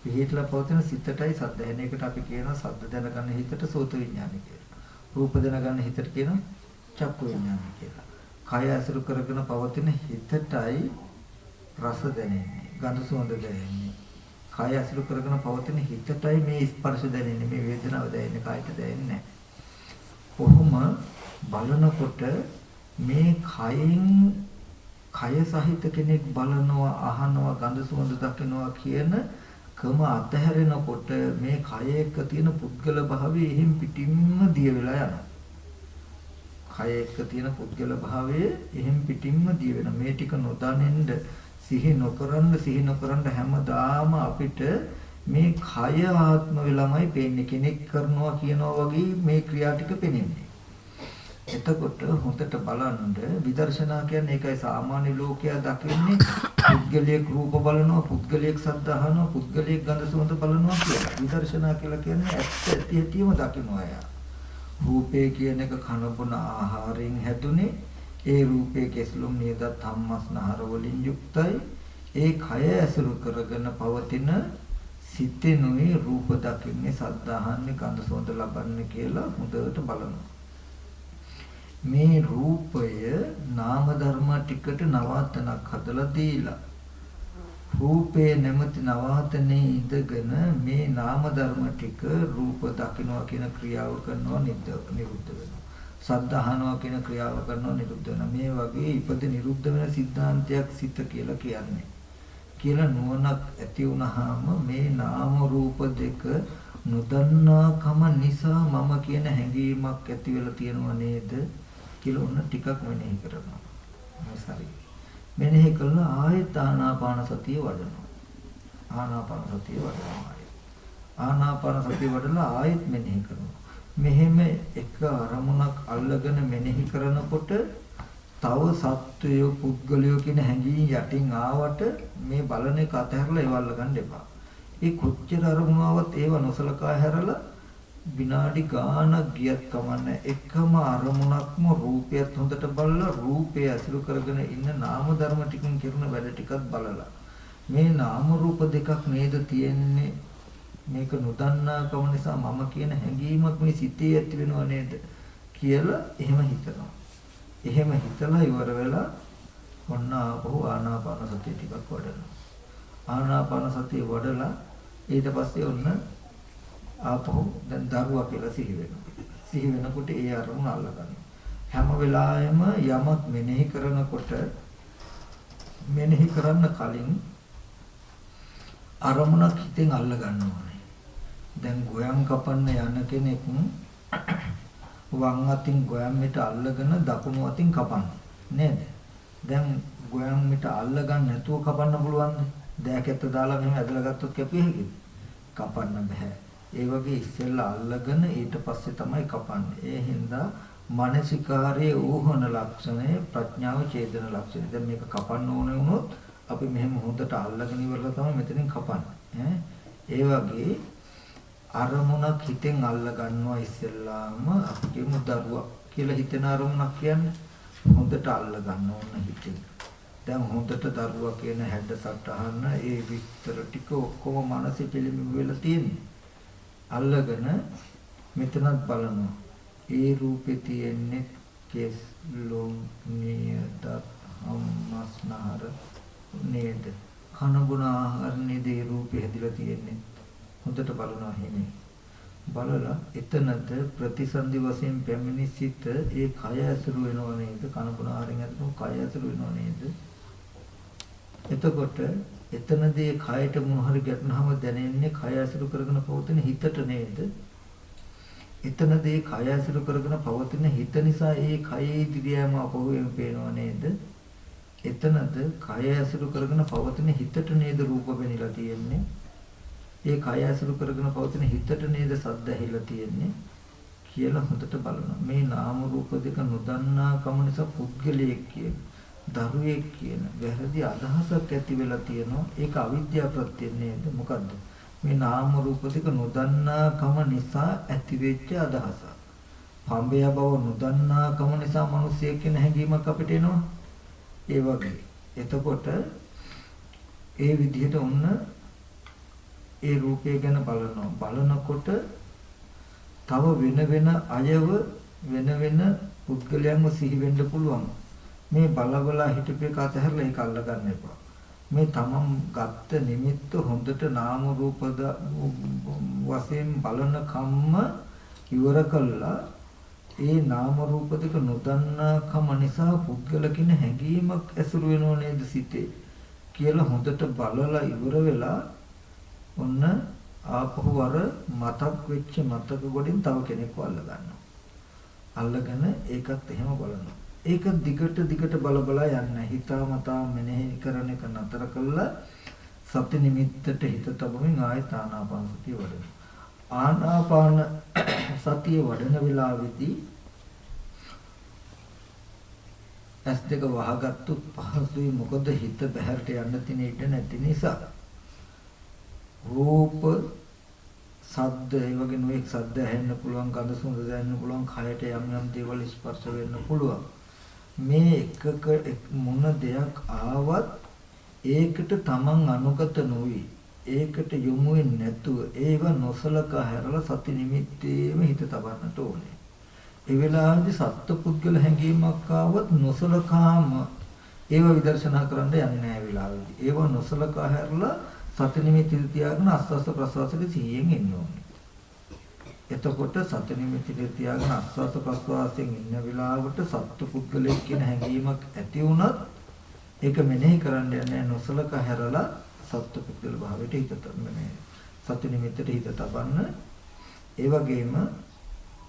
පිහිටලා පවතින සිතටයි ශබ්ද ඇහෙන එකට අපි කියනවා ශබ්ද දැනගන්න හිතට සෝත විඥානය කියලා. රූප දැනගන්න හිතට කියනවා චක්කු විඥානය කියලා. කය අසුරු කරගෙන පවතින හිතටයි රස දැනෙන්නේ, ගඳ සුවඳ දැනෙන්නේ. කය අසුරු කරගෙන පවතින හිතටයි මේ ස්පර්ශ දැනෙන්නේ, මේ වේදනාව දැනෙන්නේ, කායට දැනෙන්නේ නැහැ. කොහොම බලනකොට මේ කයින් කය සහිත කෙනෙක් බලනවා, අහනවා, ගඳ සුවඳ දකිනවා කියන කම අතහැරෙනකොට මේ කය එක්ක තියෙන පුද්ගල භාවය එහෙම් පිටින්ම දිය වෙලා යනවා. කය එක්ක තියෙන පුද්ගල භාවය එහෙම් පිටින්ම දිය වෙනවා. මේ ටික නොදැනෙන්න සිහි නොකරන හැමදාම අපිට මේ කය ආත්ම වෙලමයි පේන්නේ. කෙනෙක් කරනවා කියනවා වගේ මේ ක්‍රියා ටික පේන්නේ. එතකොට හොඳට බලන්න විදර්ශනා කියන්නේ ඒකයි සාමාන්‍ය ලෝකයා දකින්නේ පුද්ගලයෙක් රූප බලනවා, පුද්ගලයෙක් ශබ්ද අහනවා, පුද්ගලයෙක් ගඳ සුවඳ බලනවා කියලා. විදර්ශනා කියලා කියන්නේ ඇත්ත ඇතිම දකින්නවා යා. රූපේ කියන එක කන බොන ආහාරයෙන් හැදුනේ. ඒ රූපේ කෙස්ලොම් නියදත් ධම්මස්නහර වලින් යුක්තයි. ඒ කය ඇසුරු කරගෙන පවතින සිතෙනුයි රූප දකින්නේ, ශබ්ද අහන්නේ, ගඳ සුවඳ ලබන්නේ කියලා හොඳට බලනවා. මේ රූපය නාම ධර්ම ටිකට නවාතනක් හදලා දීලා රූපේ නැමැති නවාතනේ ඉඳගෙන මේ නාම ධර්ම ටික රූප දකින්නවා කියන ක්‍රියාව කරනවා නිරුද්ධ වෙනවා. ශබ්ද අහනවා කියන ක්‍රියාව කරනවා නිරුද්ධ වෙනවා. මේ වගේ ඉපද නිරුද්ධ වෙන සිද්ධාන්තයක් සිත කියලා කියන්නේ. කියලා නුවණක් ඇති වුනහම මේ නාම රූප දෙක නොදන්නාකම නිසා මම කියන හැඟීමක් ඇති වෙලා තියෙනව නේද කියලා ඔන්න ටිකක් මෙනෙහි කරනවා. හරි. මෙනෙහි කළා ආයත ආනාපාන සතිය වඩනවා. ආනාපාන සතිය වඩනවා. ආනාපාන සතිය වඩලා ආයත් මෙනෙහි කරනවා. මෙහෙම එක අරමුණක් අල්ලගෙන මෙනෙහි කරනකොට තව සත්වය පුද්ගලයෝ කියන හැඟීම් යටින් ආවට මේ බලන එක අතහැරලා ඒව අල්ලගන්න එපා. ඒ කොච්චර අරමුණාවත් ඒව නොසලකා හැරලා විනාඩි ගාණක් ගියත් කමන්නේ එකම අරමුණක්ම රූපයත් හොඳට බලලා රූපය අසුරු කරගෙන ඉන්න නාම ධර්ම ටිකෙන් කරන වැඩ ටිකත් බලලා මේ නාම රූප දෙකක් නේද තියෙන්නේ මේක නොදන්නාකම නිසා මම කියන හැඟීමක් මේ සිතේ ඇති වෙනව නේද කියලා එහෙම හිතනවා. එහෙම හිතලා ඉවර වෙලා ඔන්න ආපහු ආනාපාන සතිය ටිකක් වඩනවා. ආනාපාන සතිය වඩලා ඊට පස්සේ ඔන්න ආපහු දැන් දරුවා කියලා සිහි වෙනවා. සිහි වෙනකොට ඒ අරමුණ අල්ලගන්නවා. හැම වෙලාවෙම යමක් මෙනෙහි කරනකොට මෙනෙහි කරන්න කලින් අරමුණක් හිතෙන් අල්ල ගන්න ඕනේ. දැන් ගොයම් කපන්න යන කෙනෙක් වම් අතින් ගොයම් මිට අල්ලගෙන දකුණු අතින් කපන්න නේද? දැන් ගොයම් මිට අල්ල ගන්න නැතුව කපන්න පුළුවන්ද? දෑකැත්ත දාලා මෙහෙම ඇදලා ගත්තොත් කැපිය හැකිද? කපන්න බෑ. ඒ වගේ ඉස්සෙල්ලා අල්ලගෙන ඊට පස්සේ තමයි කපන්නේ. ඒ හින්දා මානසිකාරයේ ඌහන ලක්ෂණය ප්‍රඥාව ඡේදන ලක්ෂණය. දැන් මේක කපන්න ඕනේ වුණොත් අපි මෙහෙම හොඳට අල්ලගෙන ඉවරලා තමයි මෙතනින් කපන්නේ. ඒ වගේ අරමුණක් හිතෙන් අල්ල ගන්නවා ඉස්සෙල්ලාම අපි කියමු දරුවා කියලා හිතෙන අරමුණක් කියන්නේ හොඳට අල්ල ගන්න ඕන හිතෙන්. දැන් හොඳට දරුවා කියන හැඩ සටහන ඒ විස්තර ටික ඔක්කොම මනසේ පිළිඹු වෙලා තියෙන්නේ. අල්ලගෙන මෙතනත් බලනවා. ඒ රූපේ තියෙන්නේ කෙස් ලොම් නියත අම්මස්නහර නේද? කන බොන ආහාර නේද ඒ රූපේ හැදිලා තියෙන්නේ. හොඳට බලනවා හිමි. බලලා එතනද ප්‍රතිසන්දි වශයෙන් පැමිණි සිට ඒ කය ඇසුරු වෙනව නේද? කන බොන ආහාරයෙන් ඇතුළු කය ඇසුරු වෙනව නේද? එතකොට එතනදී කයට මොන හරි ගැටුනහම දැනෙන්නේ කය ඇසුරු කරගෙන පවතින හිතට නේද? එතනදී කය ඇසුරු කරගෙන පවතින හිත නිසා ඒ කයේ ඉදිරියම අපහුවෙන් පේනව නේද? එතනද කය ඇසුරු කරගෙන පවතින හිතට නේද රූප වෙනිලා තියෙන්නේ? ඒ කය ඇසුරු කරගෙන පවතින හිතට නේද සද්ද ඇහිලා තියෙන්නේ කියලා හොඳට බලනවා. මේ නාම රූප දෙක නොදන්නා කම නිසා පුද්ගලයෙක් කියන දරුවෙක් කියන වැරදි අදහසක් ඇති වෙලා තියෙනවා. ඒක අවිද්‍යාව ප්‍රත්‍යයෙන් නේද? මොකද්ද? මේ නාම රූප දෙක නොදන්නා කම නිසා ඇතිවෙච්ච අදහසක්. පඹය බව නොදන්නා කම නිසා මිනිස්සෙක් කියන හැඟීමක් අපිට එනවා. ඒ වගේ. එතකොට ඒ විදිහට ඔන්න ඒ රූපය ගැන බලනවා. බලනකොට තව වෙන අයව වෙන පුද්ගලයන්ව සිහි වෙන්න පුළුවන්. මේ බලබලා හිටපු එක අතහැරලා ඒක අල්ල ගන්න එපා. මේ තමන් ගත්ත නිමිත්ත හොඳට නාම රූප වශයෙන් බලන කම්ම ඉවර කළා. ඒ නාම රූප දෙක නොදන්නා කම නිසා පුද්ගල කින හැඟීමක් ඇසුරු වෙනව නේද සිතේ කියලා හොඳට බලලා ඉවර වෙලා ඔන්න ආපහු අර මතක් වෙච්ච මතක ගොඩින් තව කෙනෙක්ව අල්ල ගන්නවා. අල්ලගෙන ඒකත් එහෙම බලනවා. ඒක දිගට බල යන්න හිතාමතා මෙනෙහි කරන එක නතර කළා සති නිමිත්තට හිත තබමින් ආයත ආනාපාන සතිය වඩනවා. ආනාපාන සතිය වඩන වෙලාවේදී ඇස් දෙක වහගත්තු පහසුයි. මොකද හිත බහැරට යන්න තියෙන ඉඩ නැති නිසා. රූප සද්ද ඒ වගේ නොඑක් සද්ද ඇහෙන්න පුළුවන්, ගඳ සුවඳ දැනෙන්න පුළුවන්, කයට යම් දේවල් ස්පර්ශ වෙන්න පුළුවන්. මේ එකක මොන දෙයක් ආවත් ඒකට තමන් අනුගත නොවි, ඒකට යොමු වෙන්නේ නැතුව ඒව නොසලකා හැරලා සති නිමිත්තේම හිත තබන්නට ඕනේ. ඒ වෙලාවේදී සත්පුද්ගල හැඟීමක් ආවත් නොසලකාම ඒව විදර්ශනා කරන්න යන්නේ නැහැ වෙලාවේදී. ඒව නොසලකා හැරලා සති නිමිති තියාගෙන ආස්වාස ප්‍රසවාසයේ සිහියෙන් ඉන්න ඕනේ. එතකොට සති නිමිති තියාගෙන ආස්වාස ප්‍රසවාසයෙන් ඉන්න වෙලාවට සත්පුද්ගලයෙක් කියන හැඟීමක් ඇති වුණත් ඒක මෙනෙහි කරන්න යන්නේ නොසලකා හැරලා සත්පුද්ගල භාවයට හිත තබන්නේ. සති නිමිත්තට හිත තබන්න. ඒ වගේම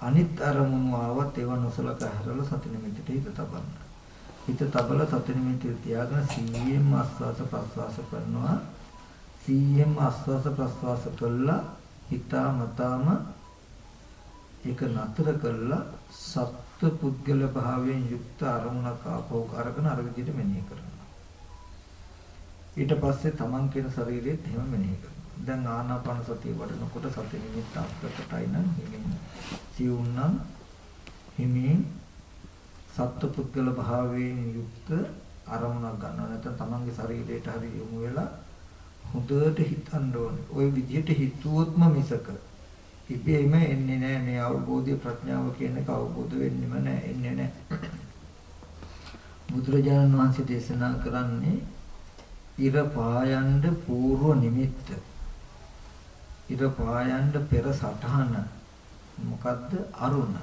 අනිත් අරමුණු ආවත් ඒව නොසලකා හැරලා සති නිමිත්තට හිත තබන්න. හිත තබලා සති නිමිති තියාගෙන සිහියෙන් ආස්වාස ප්‍රසවාස කරනවා. සිහියෙන් ආස්වාස ප්‍රස්වාස කළා හිතාමතාම ඒක නතර කළා සත්ත්ව පුද්ගල භාවයෙන් යුක්ත අරමුණක් ආපහු අරගෙන අර විදිහට මෙනෙහි කරනවා. ඊට පස්සේ තමන් කියන ශරීරෙත් එහෙම මෙනෙහි කරනවා. දැන් ආනාපාන සතිය වඩනකොට සති නිමිත්ත අප්‍රකටයි නම් හිමින් සිවුන්නම් හිමින් සත්ත්ව පුද්ගල භාවයෙන් යුක්ත අරමුණක් ගන්නවා. නැත්නම් තමන්ගේ ශරීරයට හරි යොමු වෙලා හොඳට හිතන්න ඕනේ. ওই විදිහට හිතුවොත්ම මිසක ඉබේම එන්නේ නැහැ මේ අවබෝධය ප්‍රඥාව කියන එක අවබෝධ වෙන්නෙම නැහැ එන්නේ නැහැ. බුදුරජාණන් වහන්සේ දේශනා කරන්නේ ඉර පායන්න పూర్ව නිමිත්ත. ඉර පායන්න පෙර සටහන මොකද්ද? අරුණ.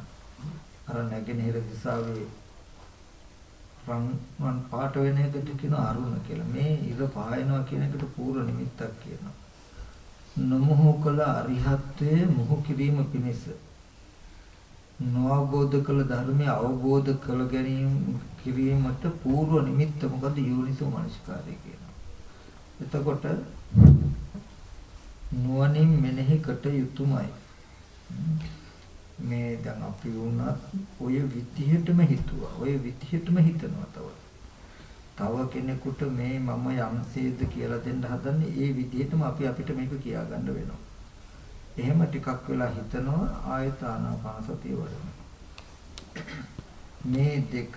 අර නැගෙනහිර දිශාවේ රන් පාට වෙන එකට කියන අරුණ කියලා. මේ ඉර පායනවා කියන එකට පූර්ව නිමිත්තක් කියනවා. නමෝ කළ අරිහත්ත්වයේ මොහු කිරීම පිණිස නොඅවබෝධ කළ ධර්මය අවබෝධ කළ ගැනීම කිරීමට පූර්ව නිමිත්ත මොකද? යෝනිසෝ මනසිකාරය කියනවා. එතකොට නුවණින් මෙනෙහි කට යුතුයමයි. මේ දැන් අපි වුණත් ඔය විදිහටම හිතුවා. ඔය විදිහටම හිතනවා තව කෙනෙකුට මේ මම යම්සේද කියලා දෙන්න හදන්නේ ඒ විදිහටම අපි අපිට මේක කියා ගන්න වෙනවා. එහෙම ටිකක් වෙලා හිතනවා ආයත ආනාපාන සතිය වඩනවා. මේ දෙක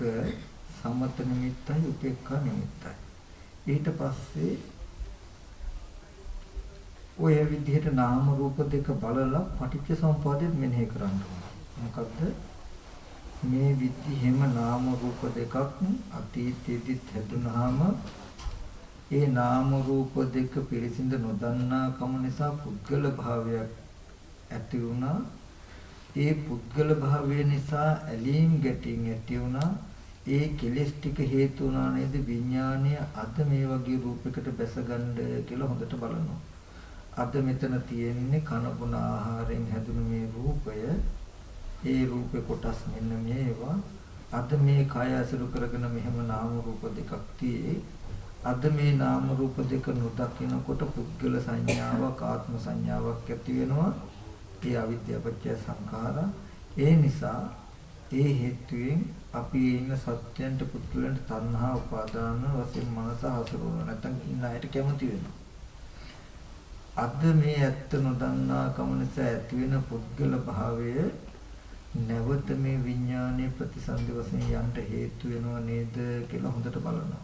සමත නිමිත්තයි උපේක්ඛා නිමිත්තයි. ඊට පස්සේ ඔය විදිහට නාම රූප දෙක බලලා පටිච්ච සමුප්පාදෙත් මෙනෙහි කරන්න ඕනේ. මොකද්ද? මේ විදිහෙම නාම රූප දෙකක් අතීතයේදීත් හැදුනහම ඒ නාම රූප දෙක පිළිසිඳ නොදන්නා කම නිසා පුද්ගල භාවයක් ඇති වුණා. ඒ පුද්ගල භාවය නිසා ඇලීම් ගැටීම් ඇති වුණා. ඒ කෙලෙස් ටික හේතු වුණා නේද විඥානය අද මේ වගේ රූපයකට බැසගන්න කියලා හොඳට බලනවා. අද මෙතන තියෙන්නේ කන බොන ආහාරයෙන් හැදුණු මේ රූපය. ඒ රූපේ කොටස් මෙන්න මේවා. අද මේ කය අසුරු කරගෙන මෙහෙම නාම රූප දෙකක් තියේ. අද මේ නාම රූප දෙක නොදකිනකොට පුද්ගල සංඥාවක් ආත්ම සංඥාවක් ඇති වෙනවා. ඒ අවිද්‍යාව පත්‍ය සංඛාරා. ඒ නිසා ඒ හේතුයෙන් අපි ඉන්න සත්‍යයන්ට පුද්ගලයන්ට තණ්හා උපාදාන වශයෙන් මනස හසුරුවන නැත්නම් ඉන්න අයට කැමති වෙනවා. අද මේ ඇත්ත නොදන්නා කම නිසා ඇති වෙන පුද්ගල භාවය නැවත මේ විඥානයේ ප්‍රතිසන්දි වශයෙන් යන්න හේතු වෙනව නේද කියලා හොඳට බලනවා.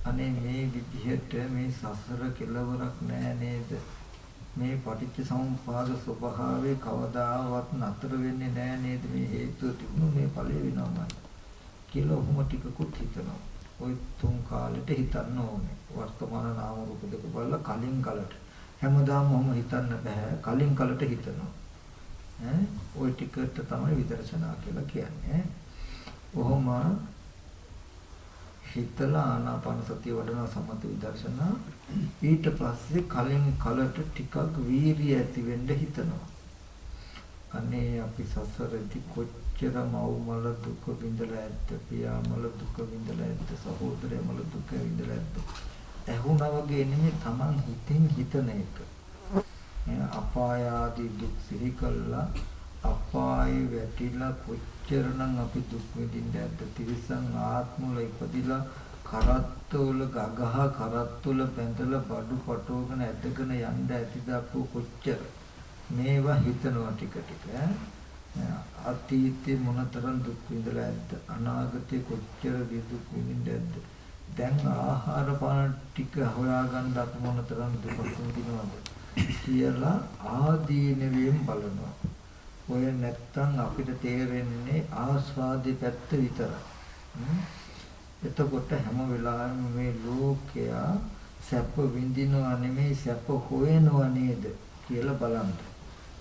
අනේ මේ විදිහට මේ සසර කෙලවරක් නෑ නේද? මේ පටිච්ච සමුප්පාද ස්වභාවයේ කවදාවත් නතර වෙන්නේ නෑ නේද? මේ හේතුව තිබුණු මේ ඵලය වෙනවමයි කියලා ඔහොම ටිකකුත් හිතනවා. ওই තුන් කාලෙට හිතන්න ඕනේ. වර්තමාන නාම රූප දෙක බලලා කලින් කලට හැමදාම ඔහොම හිතන්න බෑ. කලින් කලට හිතනවා. ওই ටිකට තමයි විදර්ශනා කියලා කියන්නේ. ඔහොම හිතලා ආනාපාන සතිය වඩන සමත විදර්ශනා. ඊට පස්සේ කලින් කලට ටිකක් වීරිය ඇති වෙන්න හිතනවා. අනේ අපි සසරදී කොච්චර මව්මල දුක විඳලා ඇද්ද, පියාමල දුක විඳලා ඇද්ද, සහෝදරයමල දුක විඳලා ඇද්ද. ඇහුණා වගේ නෙමෙයි Taman හිතින් හිතන එක. අපාය ආදී දුක් සිහි කළා අපායේ වැටිලා කොච්චරනම් අපි දුක් විඳින්න ඇද්ද. තිරිසන් ආත්මවල ඉපදිලා කරත්තවල ගගහ කරත්තවල බැඳලා බඩු පටවගෙන ඇදගෙන යන්න ඇතිද අපෝ කොච්චර. මේවා හිතනවා ටික ටික. අතීතේ මොනතරම් දුක් විඳලා ඇද්ද, අනාගතේ කොච්චර දුක් විඳින්න ඇද්ද. දැන් ආහාර පාන ටික හොයාගන්න අපි මොනතරම් දුක් විඳිනවද කියලා ආදීනවෙන් බලනවා. ඔය නැත්තම් අපිට තේරෙන්නේ ආස්වාදේ පැත්ත විතරයි. එතකොට හැම වෙලාවෙම මේ ලෝකයා සැප විඳිනවා නෙමෙයි සැප හොයනවා නේද කියලා බලන්න.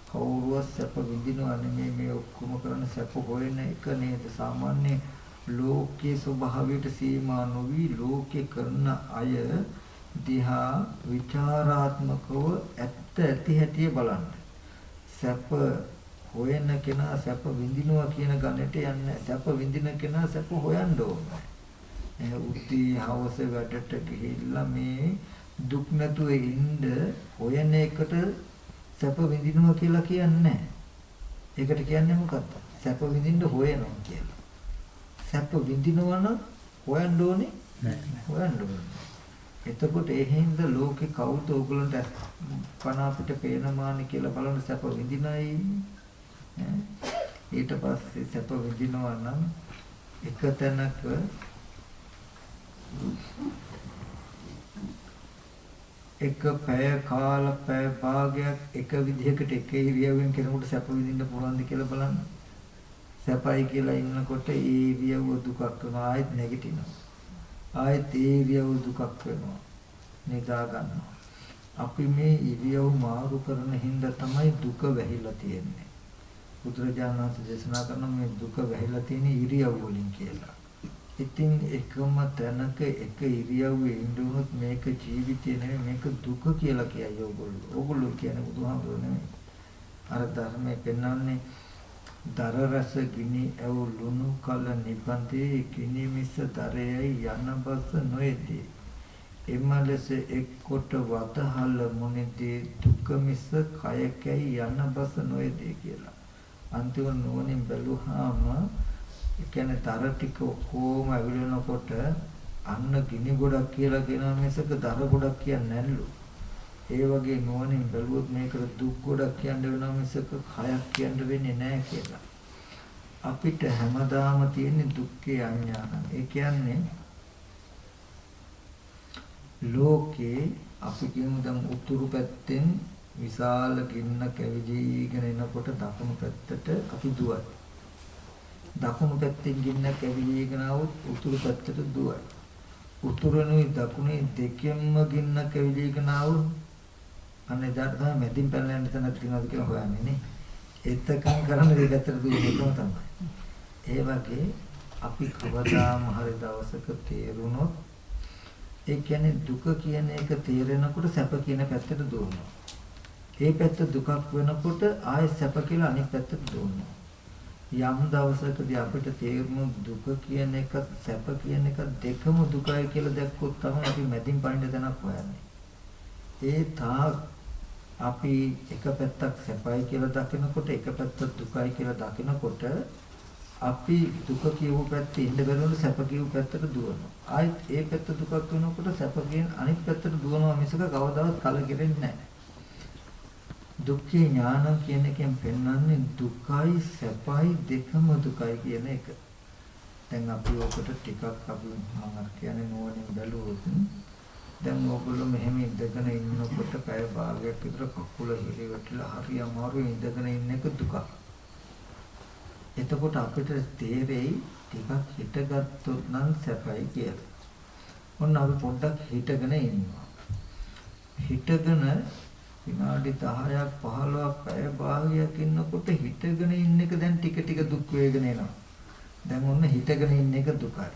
කවුරුවත් සැප විඳිනවා නෙමෙයි මේ ඔක්කොම කරන සැප හොයන එක නේද? සාමාන්‍ය ලෝකයේ ස්වභාවයට සීමා නොවි ලෝකේ කරන අය දිහා විචාරාත්මකව ඇත්ත ඇති හැටි බලන්න. සැප හොයන කෙනා සැප විඳිනවා කියන ගණයට යන්නේ. සැප විඳින කෙනා සැප හොයන්න ඕනේ. උත්ති හවස වැඩට ගිහිල්ලා මේ දුක් නැතුව ඉන්න හොයන එකට සැප විඳිනවා කියලා කියන්නේ නැහැ. ඒකට කියන්නේ මොකක්ද? සැප විඳින්න හොයනවා කියලා. සැප විඳිනවා නම් හොයන්න ඕනේ නැහැ. හොයන්න ඕනේ. එතකොට ඒ හින්දා ලෝකේ කවුද ඕගලන්ට පණ අපිට පේනමානි කියලා බලන සැප විඳිනයි. ඊට පස්සේ සැප විඳිනවා නම් එක තැනක එක පැය කාල පැය භාගයක් එක විදිහකට එක ඉරියව්වෙන් කෙනෙකුට සැප විඳින්න පුළුවන්ද කියලා බලන්න. සැපයි කියලා ඉන්නකොට ඒ ඉරියව්ව දුකක් වෙනවා. ආයෙත් නැගිටිනවා. ආයෙත් ඒ ඉරියව්ව දුකක් වෙනවා. නිදා ගන්නවා. අපි මේ ඉරියව් මාරු කරන හින්දා තමයි දුක වැහිලා තියෙන්නේ. බුදුරජාණන් වහන්සේ දේශනා කරන මේ දුක වැහිලා තියෙන ඉරියව් වලින් කියලා. ඉතින් එකම තැනක එක ඉරියව්වේ ඉඳුනොත් මේක ජීවිතය නෙවෙයි මේක දුක කියලා කියයි ඕගොල්ලෝ. ඕගොල්ලෝ කියන්නේ බුදුහාමුදුරුවෝ නෙවෙයි. අර ධර්මයේ පෙන්වන්නේ දර රස ගිනි ඇව් ලුණු කල නිබන්දේ ගිනි මිස දරයයි යන බස නොයේදී. එමලස එක්කොට වතහල මොනේදී දුක මිස කයකයි යන බස නොයේදී කියලා. අන්තිම නුවණින් බැලුවාම ඒ කියන්නේ දර ටික කොහොම ඇවිලෙනකොට අන්න ගිනි ගොඩක් කියලා කියනවා මිසක දර ගොඩක් කියන්නේ නැල්ලු. ඒ වගේ නුවණින් බැලුවොත් මේකට දුක් ගොඩක් කියන්න වෙනවා මිසක කයක් කියන්න වෙන්නේ නැහැ කියලා. අපිට හැමදාම තියෙන දුක්ඛේ අඥානං. ඒ කියන්නේ ලෝකේ අපි කියමු දැන් උතුරු පැත්තෙන් විශාල ගින්න කැවිලිගෙන එනකොට දකුණු පැත්තට අපි දුවයි. දකුණු පැත්තෙන් ගින්න කැවිලිගෙන આવොත් උතුරු පැත්තට දුවයි. උතුරුනුයි දකුණේ දෙකෙන්ම ගින්න කැවිලිගෙන આવොත් අනේ දාට තමයි මැදින් පැනලා යන තැනක් තියෙනවද කියලා හොයන්නේ නේ. එතකන් කරන්නේ දෙපැත්තට දුවන එකම තමයි. ඒ වගේ අපි කවදාම හරි දවසක තේරුණොත් ඒ කියන්නේ දුක කියන එක තේරෙනකොට සැප කියන පැත්තට දුවනවා. ඒ පැත්ත දුකක් වෙනකොට ආයෙ සැප කියලා අනිත් පැත්තට දුවනවා. යම් දවසකදී අපිට තේරුණු දුක කියන එක සැප කියන එක දෙකම දුකයි කියලා දැක්කොත් තමයි අපි මැදින් පයින් දැනක් හොයන්නේ. ඒ තාක් අපි එක පැත්තක් සැපයි කියලා දකිනකොට එක පැත්තක් දුකයි කියලා දකිනකොට අපි දුක කියව පැත්තේ ඉඳ බැලුවොත් සැප කියව පැත්තට දුවනවා. ආයෙත් ඒ පැත්ත දුකක් වෙනකොට සැප කියන අනිත් පැත්තට දුවනවා මිසක කවදාවත් කලකිරෙන්නේ නැහැ. දුක්ඛේ ඥාන කියන එකෙන් පෙන්වන්නේ දුකයි සැපයි දෙකම දුකයි කියන එක. දැන් අපි ඔකට ටිකක් අපි මම කියන්නේ නෝනින් බැලුවොත් දැන් ඔයගොල්ලෝ මෙහෙම ඉඳගෙන ඉන්නකොට පැය භාගයක් විතර කකුල හිරෙවටලා හරි අමාරුවෙන් ඉඳගෙන ඉන්න එක දුකක්. එතකොට අපිට තේරෙයි ටිකක් හිටගත්තොත් නම් සැපයි කියලා. ඔන්න අපි පොඩ්ඩක් හිටගෙන ඉන්නවා. හිටගෙන විනාඩි 10ක් 15ක් පැය භාගයක් ඉන්නකොට හිටගෙන ඉන්න එක දැන් ටික ටික දුක් වේගන එනවා. දැන් ඔන්න හිටගෙන ඉන්න එක දුකයි.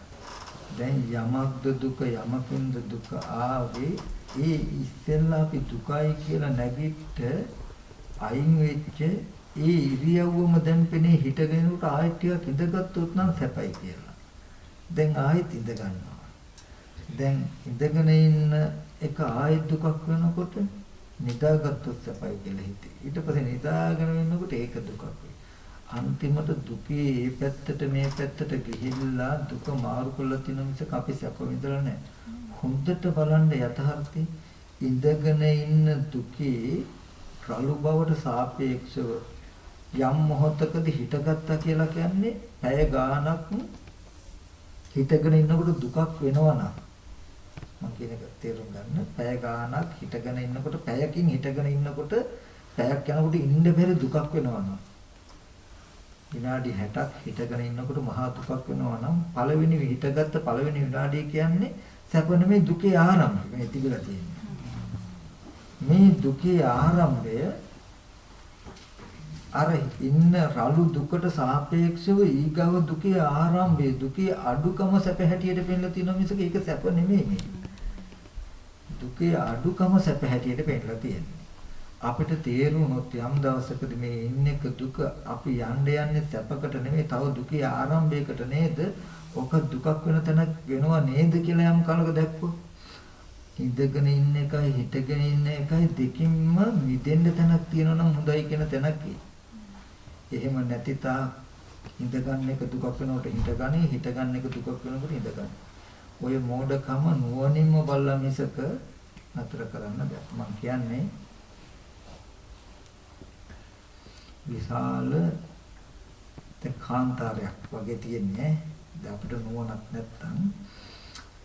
දැන් යමක්ද දුක යමකින්ද දුක ආවේ ඒ ඉස්සෙල්ලා අපි දුකයි කියලා නැගිට අයින් වෙච්ච ඒ ඉරියව්වම දැන් පෙනේ හිටගෙන උට ආයෙත් ටිකක් ඉඳගත්තොත් නම් සැපයි කියලා. දැන් ආයෙත් ඉඳ ගන්නවා. දැන් ඉඳගෙන ඉන්න එක ආයෙත් දුකක් වෙනකොට නිදාගත්තොත් සැපයි කියලා හිතේ. ඊට පස්සේ නිදාගෙන ඉන්නකොට ඒක දුකක් වෙයි. අන්තිමට දුකේ මේ පැත්තට මේ පැත්තට ගිහිල්ලා දුක මාරු කරලා තින මිසක අපි සැප විඳලා නැහැ. හොඳට බලන්න යථාර්ථي ඉඳගෙන ඉන්න දුකේ රළු බවට සාපේක්ෂව යම් මොහොතකදී හිටගත්තා කියලා කියන්නේ පැය ගාණක් හිටගෙන ඉන්නකොට දුකක් වෙනවා නම් මම කියන එක තේරුම් ගන්න. පැය ගාණක් හිටගෙන ඉන්නකොට පැයකින් හිටගෙන ඉන්නකොට පැයක් යනකොට ඉන්න බැරි දුකක් වෙනවා නම් විනාඩි 60ක් හිටගෙන ඉන්නකොට මහා දුකක් වෙනවා නම් පළවෙනි හිටගත්ත පළවෙනි විනාඩිය කියන්නේ සැප නෙමෙයි දුකේ ආරම්භය. මේ තිබිලා තියෙන්නේ. මේ දුකේ ආරම්භය අර ඉන්න රළු දුකට සාපේක්ෂව ඊගව දුකේ ආරම්භය දුකේ අඩුකම සැප හැටියට පෙන්නලා තියෙනවා මිසක ඒක සැප නෙමෙයි මේ. දුකේ අඩුකම සැප හැටියට පෙන්නලා තියෙනවා. අපිට තේරුනොත් යම් දවසකදී මේ ඉන්නක දුක අපි යන්නේ සැපකට නෙමෙයි තව දුකේ ආරම්භයකට නේද? ඔක දුකක් වෙන තැනක් වෙනවා නේද කියලා යම් කාලක දැක්කොත් ඉඳගෙන ඉන්න එකයි හිටගෙන ඉන්න එකයි දෙකින්ම මිදෙන්න තැනක් තියෙනවා නම් හොඳයි කියන තැනක් එහෙම නැති තා ඉඳ ගන්න එක දුකක් වෙනකොට හිටගන්නේ හිට ගන්න එක දුකක් වෙනකොට ඉඳ ගන්න. ඔය මෝඩකම නුවණින්ම බලලා මිසක නතර කරන්න බෑ. මම කියන්නේ විශාල කාන්තාරයක් වගේ තියෙන්නේ. දැන් අපිට නුවණක් නැත්තම්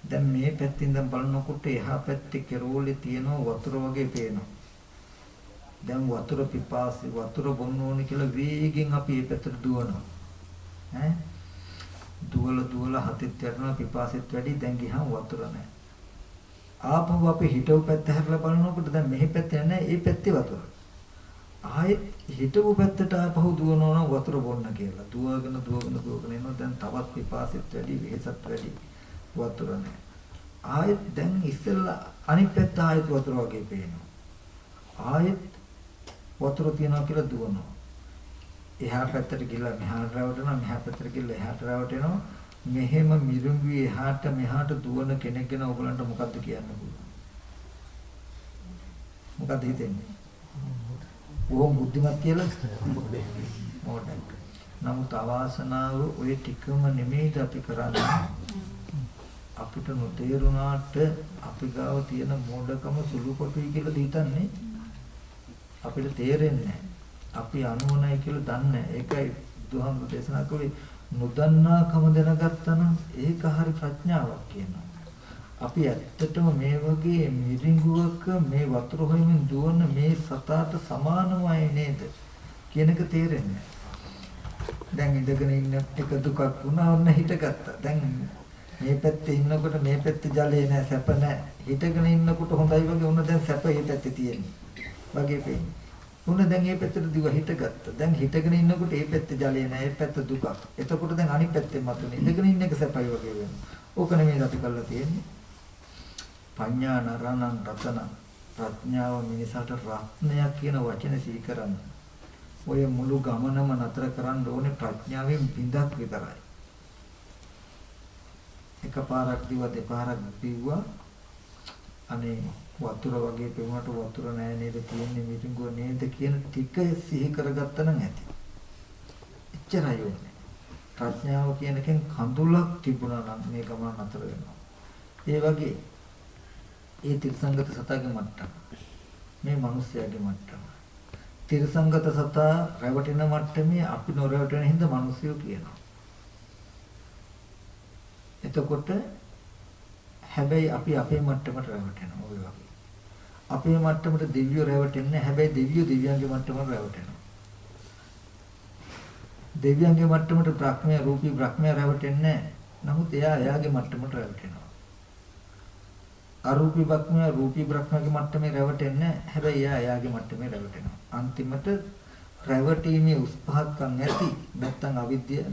දැන් මේ පැත්තෙන් ඉඳන් බලනකොට එහා පැත්තේ කෙරෝලේ තියෙන වතුර වගේ පේනවා. දැන් වතුර පිපාසි වතුර බොන්න ඕනේ කියලා වේගෙන් අපි මේ පැත්තට දුවනවා. දුවල හතෙත් යනවා පිපාසෙත් වැඩි දැන් ගියාම වතුර නැහැ. ආපහු අපි හිටව පැත්ත හැරලා බලනකොට දැන් මෙහි පැත්තේ නැහැ ඒ පැත්තේ වතුර. ආයෙත් හිතපු පැත්තට ආපහු දුවනවා නම් වතුර බොන්න කියලා. දුවගෙන එනවා. දැන් තවත් පිපාසෙත් වැඩි, වෙහෙසත් වැඩි. වතුර නැහැ. ආයෙත් දැන් ඉස්සෙල්ලා අනිත් පැත්ත ආයෙත් වතුර වගේ පේනවා. ආයෙත් වතුර තියනවා කියලා දුවනවා. එහා පැත්තට ගිහලා මෙහාට රැවටෙනවා, මෙහා පැත්තට ගිහලා එහාට රැවටෙනවා. මෙහෙම මිරිඟුවේ එහාට මෙහාට දුවන කෙනෙක් ගැන ඔයගලන්ට මොකද්ද කියන්න පුළුවන්? මොකද්ද හිතෙන්නේ? ඕම් බුද්ධිමත් කියලා මොඩක්. නමුත් අවාසනාව ඔය ටිකම නෙමෙයිද අපි කරන්නේ. අපිට නොතේරුණාට අපි ගාව තියෙන මොඩකම සුළු කොටුයි කියලා හිතන්නේ. අපිට තේරෙන්නේ අපි අනුවණයි කියලා දන්නේ. ඒකයි බුදුහාමුදුරු දේශනා කළේ නොදන්නාකම දැනගත්තා නම් ඒක හරි ප්‍රඥාවක් කියනවා. අපි ඇත්තටම මේ වගේ මිරිඟුවක මේ වතුර හොයමින් දුවන මේ සතාට සමානමයි නේද කියන එක තේරෙන්නේ. දැන් ඉඳගෙන ඉන්න එක දුකක් වුණා ඔන්න හිටගත්තා. දැන් මේ පැත්තේ ඉන්නකොට මේ පැත්තේ ජලය නැහැ සැප නැහැ. හිටගෙන ඉන්නකොට හොඳයි වගේ ඔන්න දැන් සැප මේ පැත්තේ තියෙන්නේ. වගේ පේන්නේ. උන දැන් මේ පැත්තට දිව හිටගත්තා. දැන් හිටගෙන ඉන්නකොට මේ පැත්තේ ජලය නැහැ. මේ පැත්ත දුකක්. එතකොට දැන් අනිත් පැත්තෙන් මතුනේ. ඉඳගෙන ඉන්න එක සැපයි වගේ වෙනවා. ඕක නෙමෙයි අපි කරලා තියෙන්නේ. පඤ්ඤා නරණං රතන ප්‍රඥාව මිනිසාට රත්නයක් කියන වචන සිහි කරන්න. ඔය මුළු ගමනම නතර කරන්න ඕනේ ප්‍රඥාවෙන් බිඳක් විතරයි. එකපාරක් දිව දෙපාරක් දිව්වා අනේ වතුර වගේ පෙමුණට වතුර නෑ නේද තියෙන්නේ මිරිඟුව නේද කියන ටික සිහි කරගත්තා නම් ඇති. එච්චරයි ඕනේ. ප්‍රඥාව කියන එකෙන් කඳුලක් තිබුණා නම් මේ ගමන නතර වෙනවා. ඒ වගේ ඒ තිරසංගත සතාගේ මට්ටම මේ මිනිස්යාගේ මට්ටම. තිරසංගත සතා රැවටෙන මට්ටමේ අපි නොරැවටෙන හින්දා මිනිස්සුયો කියනවා. එතකොට හැබැයි අපි අපේ මට්ටමට රැවටෙනවා ඔය වගේ. අපේ මට්ටමට දෙවියෝ රැවටෙන්නේ හැබැයි දෙවියෝ දෙවියන්ගේ මට්ටමට රැවටෙනවා. දෙවියන්ගේ මට්ටමට බ්‍රහ්මයා රූපී බ්‍රහ්මයා රැවටෙන්නේ නමුත් එයා එයාගේ මට්ටමට රැවටෙනවා. අරූපී බ්‍රහ්මයා රූපී බ්‍රහ්මයාගේ මට්ටමේ රැවටෙන්නේ හැබැයි එයා එයාගේ මට්ටමේ රැවටෙනවා. අන්තිමට රැවටීමේ උස් පහත්කම් ඇති නැත්තම් අවිද්‍යාව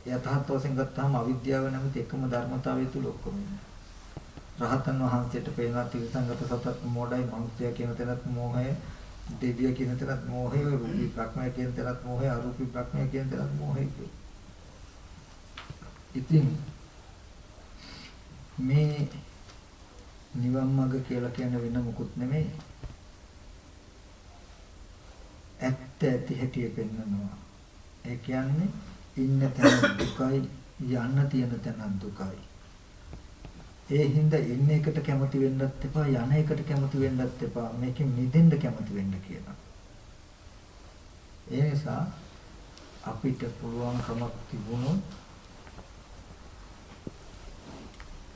යථාර්ථ වශයෙන් ගත්තාම අවිද්‍යාව නැමැති එකම ධර්මතාවය තුල ඔක්කොම ඉන්නේ. රහතන් වහන්සේට පේනවා තිරසංගත සතත් මොඩයි මනුස්සයා කියන තැනත් මෝහය, දෙවිය කියන තැනත් මෝහය, රූපී බ්‍රහ්මයා කියන තැනත් මෝහය, අරූපී බ්‍රහ්මයා කියන තැනත් මෝහය. ඉතින් මේ නිවන් මඟ කියලා කියන්නේ වෙන මොකුත් නෙමෙයි. ඇත්ත ඇති හැටි පෙන්වනවා. ඒ කියන්නේ ඉන්න තැන දුකයි යන්න තියෙන තැන දුකයි. ඒ හින්දා ඉන්න එකට කැමති වෙන්නත් එපා යන එකට කැමති වෙන්නත් එපා මේකෙන් මිදෙන්න කැමති වෙන්න කියනවා. ඒ නිසා අපිට පුළුවන්කමක් තිබුණොත්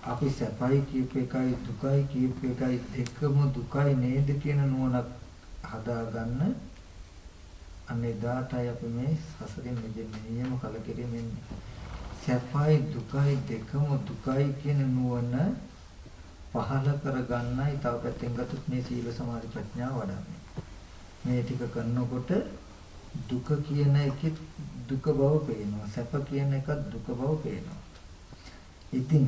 අපි සැපයි කියපු එකයි දුකයි කියපු එකයි දෙකම දුකයි නේද කියන නුවණක් හදාගන්න අනේදාටයි අපි මේ සසරින් මිදෙන්නේ නියම කලකිරීමෙන්. සැපයි දුකයි දෙකම දුකයි කියන නුවණ පහළ කරගන්නයි තව පැත්තෙන් ගත්තොත් මේ සීල සමාධි ප්‍රඥා වඩන්නේ. මේ ටික කරනකොට දුක කියන එකෙත් දුක බව පේනවා. සැප කියන එකත් දුක බව පේනවා. ඉතින්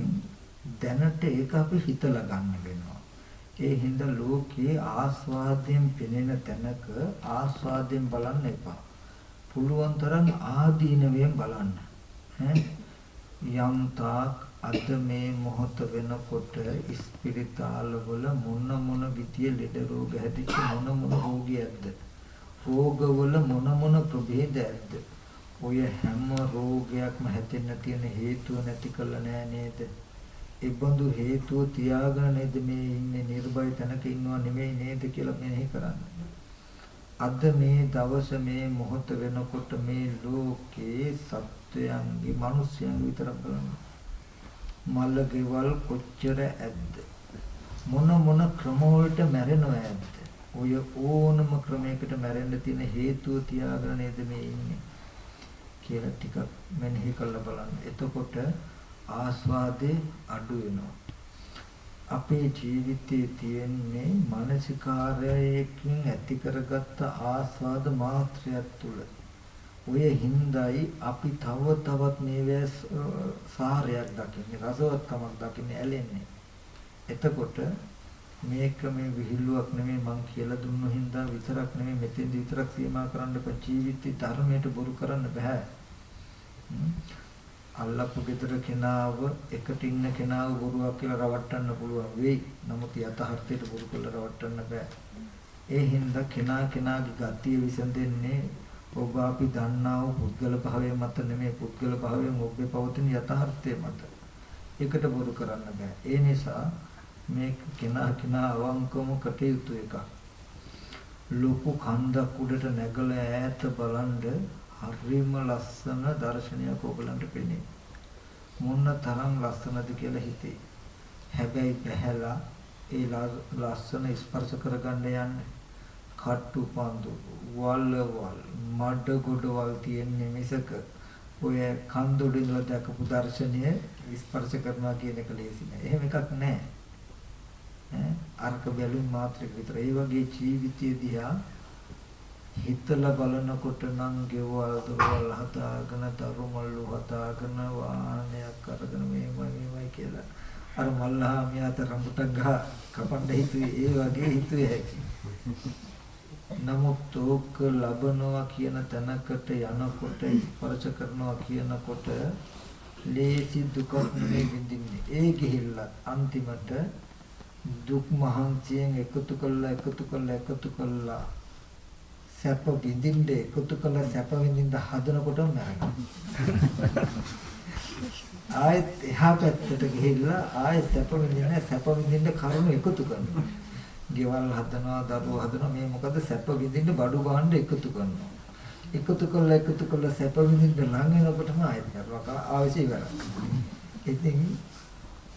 දැනට ඒක අපි හිතලා ගන්න වෙනවා. ඒ හින්දා ලෝකයේ ආස්වාදයෙන් පෙනෙන තැනක ආස්වාදයෙන් බලන්න එපා. පුළුවන් තරම් ආදීනවයෙන් බලන්න. යම් තාක් අද මේ මොහොත වෙනකොට ස්පිරිතාල වල මොන විදිය ලෙඩ රෝග හැදිච්ච මොන රෝගියක්ද? රෝගවල මොන ප්‍රභේද ඇද්ද? ඔය හැම රෝගයක්ම හැදෙන්න තියෙන හේතුව නැති කළ නෑ නේද? ඒ බඳු හේතුව තියාගෙන නේද මේ ඉන්නේ නිර්භය තැනක ඉන්නව නෙමෙයි නේද කියලා මෙනෙහි කරන්න. අද මේ දවස මේ මොහොත වෙනකොට මේ ලෝකේ සත්වයන්ගේ මිනිස්යන් විතරක් බලන්න. මල ගෙවල් කොච්චර ඇද්ද? මොන ක්‍රම වලට මැරෙනව ඇද්ද? ඔය ඕනම ක්‍රමයකට මැරෙන්න තියෙන හේතුව තියාගෙන නේද මේ ඉන්නේ කියලා ටිකක් මෙනෙහි කරලා බලන්න. එතකොට ආස්වාදේ අඩු වෙනවා. අපේ ජීවිතයේ තියෙන්නේ මානසිකාරයකින් ඇති කරගත්ත ආස්වාද මාත්‍රයක් තුල. ඔය හිඳයි අපි තව තවත් මේවැ සාරයක් දකින්නේ, රසවත්කමක් දකින්නේ, ඇලෙන්නේ. එතකොට මේක මේ විහිළුවක් නෙමෙයි මං කියලා දුන්නු හින්දා විතරක් නෙමෙයි මෙතෙන්දි විතරක් සීමා කරන්න බෑ. ජීවිතේ ධර්මයට බොරු කරන්න බෑ. අල්ලපු ගෙදර කෙනාව එකට ඉන්න කෙනාව බොරුවක් කියලා රවට්ටන්න පුළුවන් වෙයි. නමුත් යථාර්ථයට බොරු කරලා රවට්ටන්න බෑ. ඒ හින්දා කෙනාගේ ගතිය විසඳෙන්නේ ඔබ අපි දන්නා වූ පුද්ගල භාවය මත නෙමෙයි, පුද්ගල භාවයෙන් ඔබේ පවතින යථාර්ථය මත. ඒකට බොරු කරන්න බෑ. ඒ නිසා මේක කෙනා අවංකවම කටයුතු එකක්. ලොකු කන්දක් උඩට නැගලා ඈත බලන්ද හරිම ලස්සන දර්ශනයක් ඔයගලන්ට පෙනේ. මොන තරම් ලස්සනද කියලා හිතේ. හැබැයි බහැලා ඒ ලස්සන ස්පර්ශ කරගන්න යන්නේ කට්ටු පන්දු වල්වල් මඩ ගොඩවල් තියෙන්නේ මිසක ඔය කන්දොඩ ඉඳලා දැකපු දර්ශනය ස්පර්ශ කරනවා කියන එක ලේසි නෑ. එහෙම එකක් නෑ. අර්ක බැලුම් මාත්‍රක විතර. ඒ වගේ ජීවිතය දිහා හිතලා බලනකොට නම් ගෙවල් දොරවල් හදාගෙන තරුමල්ලු හදාගෙන වාහනයක් අරගෙන මේමයි කියලා අර මල්ලහා මියාත රඹුටක් ගහ කපන්න හිතුවේ ඒ වගේ හිතුවේ හැකි. නමුත් ඕක ලබනවා කියන තැනකට යනකොට ස්පර්ශ කරනවා කියනකොට ලේසි දුකක් නෙමෙයි විඳින්නේ. ඒ ගිහිල්ලා අන්තිමට දුක් මහන්සියෙන් එකතු කළා සැප විඳින්න එකතු කළ සැප විඳින්න හදනකොටම මැරෙනවා. ආයෙත් එහා පැත්තට ගිහිල්ලා ආයෙත් සැප විඳින්න කරුණු එකතු කරනවා. ගෙවල් හදනවා, දරුවෝ හදනවා. මේ මොකද සැප විඳින්න බඩු ගන්න එකතු කරනවා. එකතු කළ සැප විඳින්න ලඟ වෙනකොටම ආයෙත් මැරෙනවා. ආයෙත් ඉවරයි. ඉතින්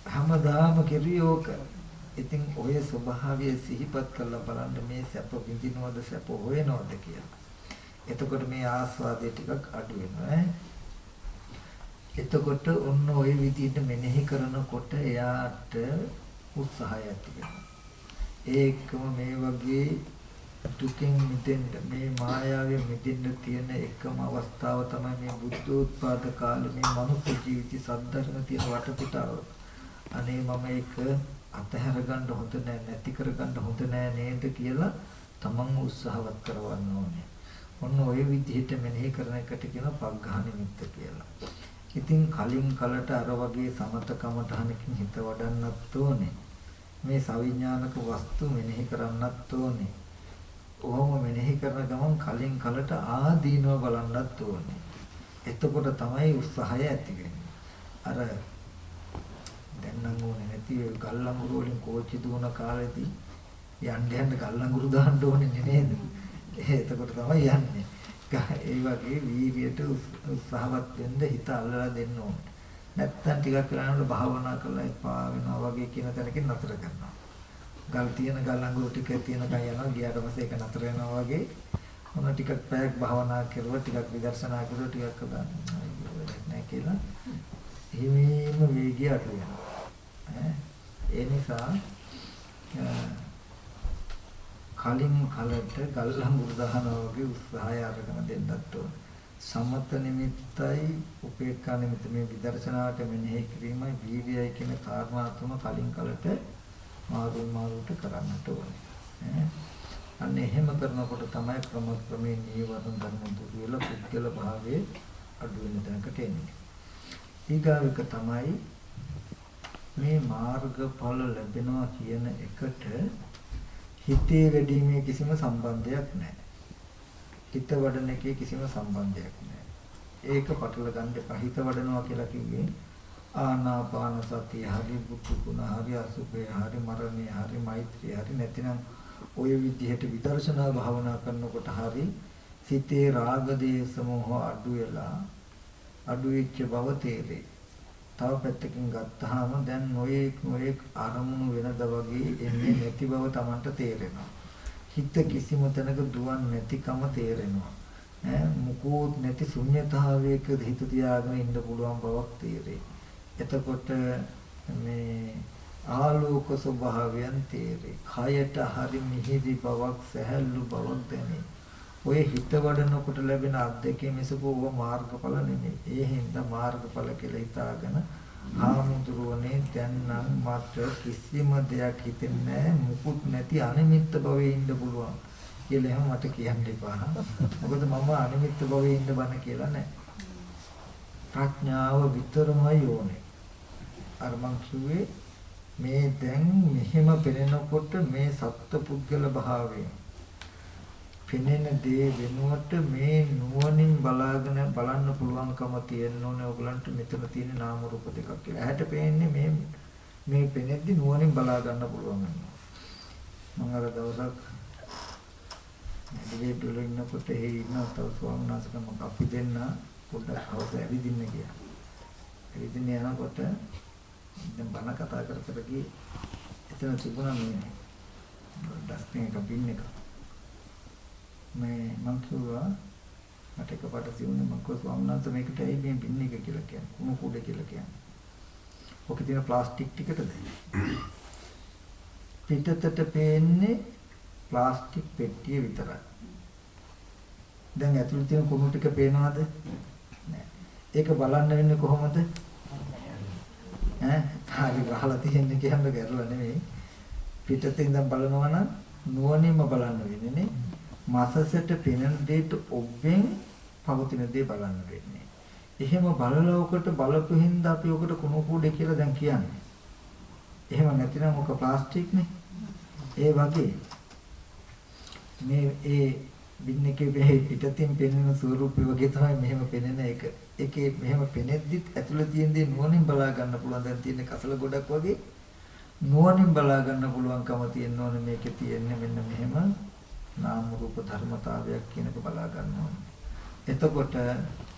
හැමදාම කිරියෝක. ඉතින් ඔය ස්වභාවය සිහිපත් කරලා බලන්න මේ සැප විඳිනවද සැප හොයනවද කියලා. එතකොට මේ ආස්වාදය ටිකක් අඩු වෙනවා. එතකොට ඔන්න ඔය විදිහට මෙනෙහි කරනකොට එයාට උත්සාහය ඇති වෙනවා. ඒකම මේ වගේ දුකින් මිදෙන්න මේ මායාවෙන් මිදෙන්න තියෙන එකම අවස්ථාව තමයි මේ බුද්ධෝත්පාද කාලේ මේ මනුස්ස ජීවිතය සද්ධර්ම තියෙන වටපිටාව. අනේ මම ඒක අතහැර ගන්න හොඳ නැහැ, නැති කර ගන්න හොඳ නැහැ නේද කියලා තමන්ව උත්සාහවත් කරවන්න ඕනේ. ඔන්න ඔය විදිහට මෙනෙහි කරන එකට කියන පග්ඝා නිමිත්ත කියලා. ඉතින් කලින් කලට අර වගේ සමතකමටහනකින් හිත වඩන්නත් ඕනේ. මේ සවිඥානික වස්තු මෙනෙහි කරන්නත් ඕනේ. ඔහොම මෙනෙහි කරන ගමන් කලින් කලට ආදීනව බලන්නත් ඕනේ. එතකොට තමයි උත්සාහය ඇති වෙන්නේ. අර දැන් නම් ඕනේ නැති ගල්ලංගුරු වලින් කෝච්චි දුවන කාලෙදී යන්න ගල්ලංගුරු දාන්න ඕනේ නේද? එතකොට තමයි යන්නේ. ඒ වගේ වීර්යයට උත්සාහවත් වෙන්න හිත අල්ලලා දෙන්න ඕනේ. නැත්තම් ටිකක් වෙලාවකට භාවනා කරලා එපා වෙනවා වගේ කියන තැනකින් නතර කරනවා. ගල් තියෙන ගල්ලංගුරු ටික තියෙනකන් යනවා ගියාට පස්සේ ඒක නතර වෙනවා වගේ. මොන ටිකක් පැයක් භාවනා කරුවා ටිකක් විදර්ශනා කරුවා ටිකක් නැහැ කියලා. හිමීම වේගය අඩු වෙනවා. ඒ නිසා කලින් කලට ගල්ලංගුරු දානවා වගේ උත්සාහය අරගෙන දෙන්නත් ඕන. සමත නිමිත්තයි උපේක්ඛා නිමිත්ත මේ විදර්ශනාවට මෙනෙහි කිරීමයි වීර්යයි කියන කාරණා තුන කලින් කලට මාරුට කරන්නට ඕනේ. අන්න එහෙම කරනකොට තමයි ක්‍රමයෙන් නීවරණ ධර්ම දුරු වෙලා පුද්ගල භාවයේ අඩු වෙන තැනකට එන්නේ. ඊගාවික තමයි මේ මාර්ගඵල ලැබෙනවා කියන එකට හිතේ වැඩිමේ කිසිම සම්බන්ධයක් නැහැ. හිත වඩන එකේ කිසිම සම්බන්ධයක් නැහැ. ඒක පටල ගන්න එපා. හිත වඩනවා කියලා කිව්වේ ආනාපාන සතිය හරි බුද්ධ ගුණ හරි අසුභය හරි මරණය හරි මෛත්‍රිය හරි නැතිනම් ඔය විදිහට විදර්ශනා භාවනා කරනකොට හරි සිතේ රාග දේශ මොහ අඩු වෙලා අඩු වෙච්ච බව තේරෙයි. තව පැත්තකින් ගත්තාම දැන් නොයේක් අරමුණු වෙනද වගේ එන්නේ නැති බව Tamanට තේරෙනවා. හිත කිසිම තැනක දුවන්නේ නැතිකම තේරෙනවා. මුකුත් නැති ශුන්‍යතාවයක හිත තියාගෙන ඉන්න පුළුවන් බවක් තේරෙයි. එතකොට මේ ආලෝක ස්වභාවයන් තේරේ. කයට හරි මිහිරි බවක් සැහැල්ලු බවක් දැනේ. ඔය හිත වඩනකොට ලැබෙන අත්දැකීම මිසකෝව මාර්ගඵල නෙමෙයි. ඒ හින්දා මාර්ගඵල කියලා හිතාගෙන ආමුදුරෝනේ දැන් නම් මට කිසිම දෙයක් හිතෙන්නේ නැහැ. මුකුත් නැති අනිමිත්ත භවයේ ඉන්න පුළුවන් කියලා එහෙම මට කියන්න එපා. මොකද මම අනිමිත්ත භවයේ ඉන්න බන කියලා නැහැ. ප්‍රඥාව විතරමයි ඕනේ. අර මං කිව්වේ මේ දැන් මෙහෙම පෙනෙනකොට මේ සත්පුද්ගල භාවයෙන් පෙනෙන දේ වෙනුවට මේ නුවණින් බලාගෙන බලන්න පුළුවන්කම තියෙන්න ඕනේ. ඔයගලන්ට මෙතන තියෙන නාම රූප දෙකක් කියලා. ඇහැට පේන්නේ මේ පෙනෙද්දි නුවණින් බලා ගන්න පුළුවන් වෙනවා. මම අර දවසක් දිලේ දුල ඉන්නකොට ඒ ඉන්න තව ස්වාමීන් වහන්සේ කෙනෙක් අපි දෙන්න පොඩ්ඩක් හවස ඇවිදින්න ගියා. ඇවිදින්න යනකොට දැන් බණ කතා කර ගියේ එතන තිබුණා මේ ඩස්ටින් එක බින් එක. මේ මං කිව්වා මට එකපාරට සිවුනේ මං කිව්වා ස්වාමීන් වහන්සේ මේකට ඇයි මේ බින් එක කියලා කියන්නේ? කුණු කුඩ කියලා කියන්නේ. ඔකේ තියෙන ප්ලාස්ටික් ටිකටද? පිටතට පේන්නේ ප්ලාස්ටික් පෙට්ටිය විතරයි. දැන් ඇතුළේ තියෙන කුණු ටික පේනවද? නෑ. ඒක බලන්න වෙන්නේ කොහොමද? හරි ගහලා තියෙන්නේ කියන්නේ ගැරලා නෙමෙයි. පිටතින් ඉඳන් බලනවා නම් නුවණින්ම බලන්න වෙන්නේ නේ. මාසසට පෙනෙන දෙයට ඔබෙන් පවතින දේ බලන්න වෙන්නේ. එහෙම බලලා ඔකට බලපු හින්දා අපි ඔකට කුණු කූඩේ කියලා දැන් කියන්නේ. එහෙම නැතිනම් ඔක ප්ලාස්ටික් නේ. ඒ වගේ මේ ඒ බින් එකේ පිටතින් පෙනෙන ස්වරූපය වගේ තමයි මෙහෙම පෙනෙන එක. ඒකේ මෙහෙම පෙනෙද්දිත් ඇතුළේ තියෙන දේ නුවණින් බලා ගන්න පුළුවන්. දැන් තියෙන කසල ගොඩක් වගේ නුවණින් බලා ගන්න පුළුවන්කම තියෙන්න ඕනේ. මේකේ තියෙන්නේ මෙන්න මෙහෙම නාම රූප ධර්මතාවයක් කියනක බලා ගන්න ඕනේ. එතකොට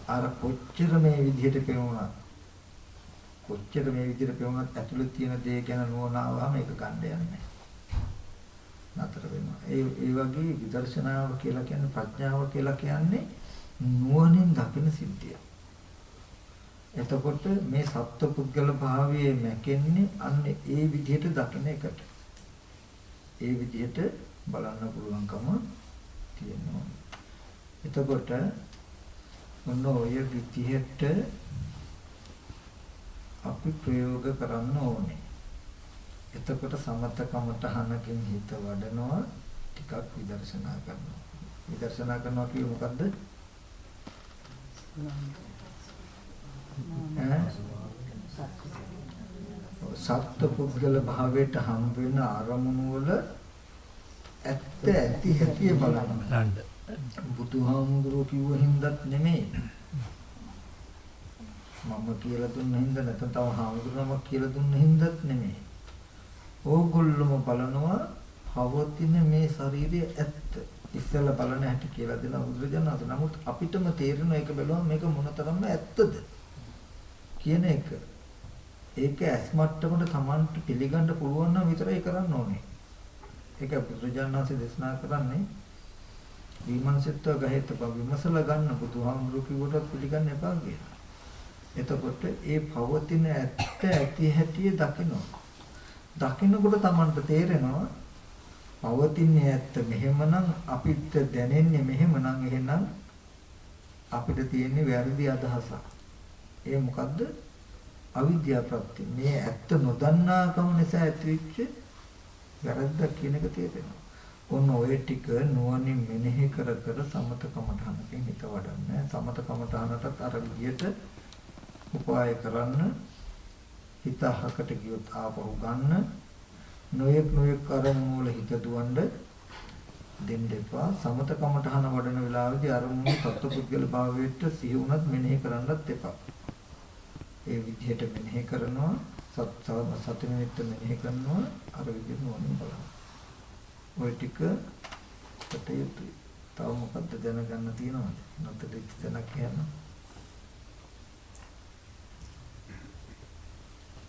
අර කොච්චර මේ විදිහට පෙවුණා කොච්චර මේ විදිහට පෙවුණත් ඇතුළේ තියෙන දේ ගැන නුවණ ආවම ඒක ගන්න යන්නේ නතර වෙනවා. ඒ වගේ විදර්ශනාව කියලා කියන්නේ ප්‍රඥාව කියලා කියන්නේ නුවණින් දකින සිද්ධිය. එතකොට මේ සත්පුද්ගල භාවයේ මැකෙන්නේ අන්න ඒ විදිහට දකින එකට. ඒ විදිහට බලන්න පුළුවන්කම තියෙනවා. එතකොට මොන ඔය විදිහට අපි ප්‍රයෝග කරන්න ඕනේ. එතකොට සමතකමතහනකින් හිත වඩනවා ටිකක් විදර්ශනා කරනවා. විදර්ශනා කරනවා කියන්නේ මොකද්ද? සත්පුද්ගල භාවයට හම් වෙන අරමුණු වල ඇත්ත ඇති හැටි බලන්න. බුදුහාමුදුරුවෝ කිව්ව හින්දාත් නෙමෙයි. මම කියලා දුන්න හින්දා නැත්නම් තව හාමුදුරුවෝ කියලා දුන්න හින්දාත් නෙමෙයි. ඕගොල්ලොම බලනවා පවතින මේ ශරීරයේ ඇත්ත. ඉස්සෙල්ලා බලන හැටි කියලා දෙනවා බුදුරජාණන් වහන්සේ. නමුත් අපිටම තේරෙන එක බලුවම මේක මොනතරම්ම ඇත්තද කියන එක. ඒක ඇස් මට්ටමට Tamanට පිළිගන්න පුළුවන් නම් විතරයි කරන්න ඕනේ. ඒක බුදුරජාණන් වහන්සේ දේශනා කරන්නේ විමර්ශිතව ගහෙත විමසලා ගන්න බුදුහාමුදුරුවෝ කිව්වට පිළිගන්න එපා කියලා. එතකොට ඒ පවතින ඇත්ත ඇති හැටි දකිනවා. දකින්නකොට Tamanට තේරෙනවා පවතින්නේ ඇත්ත මෙහෙමනම් අපිට දැනෙන්නේ මෙහෙමනම් එහෙනම් අපිට තියෙන්නේ වැරදි අදහසක්. ඒ මොකද්ද? අවිද්‍යාව ප්‍රත්‍ය. මේ ඇත්ත නොදන්නාකම නිසා ඇතිවෙච්ච වැරද්දක් කියන එක තේරෙනවා. ඔන්න ඔය ටික නුවණින් මෙනෙහි කර කර සමතකමඨහනකින් හිත වඩන්න. සමතකමඨහනටත් අර විදියට උපාය කරන්න. හිත අහකට ගියොත් ආපහු ගන්න. නොයෙක් අරමුණු වල හිත දුවන්න දෙන්න එපා. සමතකමඨහන වඩන වෙලාවේදී අරමුණු සත්පුද්ගල භාවයට සිහි වුණත් මෙනෙහි කරන්නත් එපා. ඒ විදිහට මෙනෙහි කරනවා සති නිමිත්ත මෙනෙහි කරනවා අර විදිහට නුවණින් බලන්න. ඔය ටික කටයුතුයි. තව මොකද්ද දැනගන්න තියෙනවද? නැත්නම් ඉතනක් කියන්න.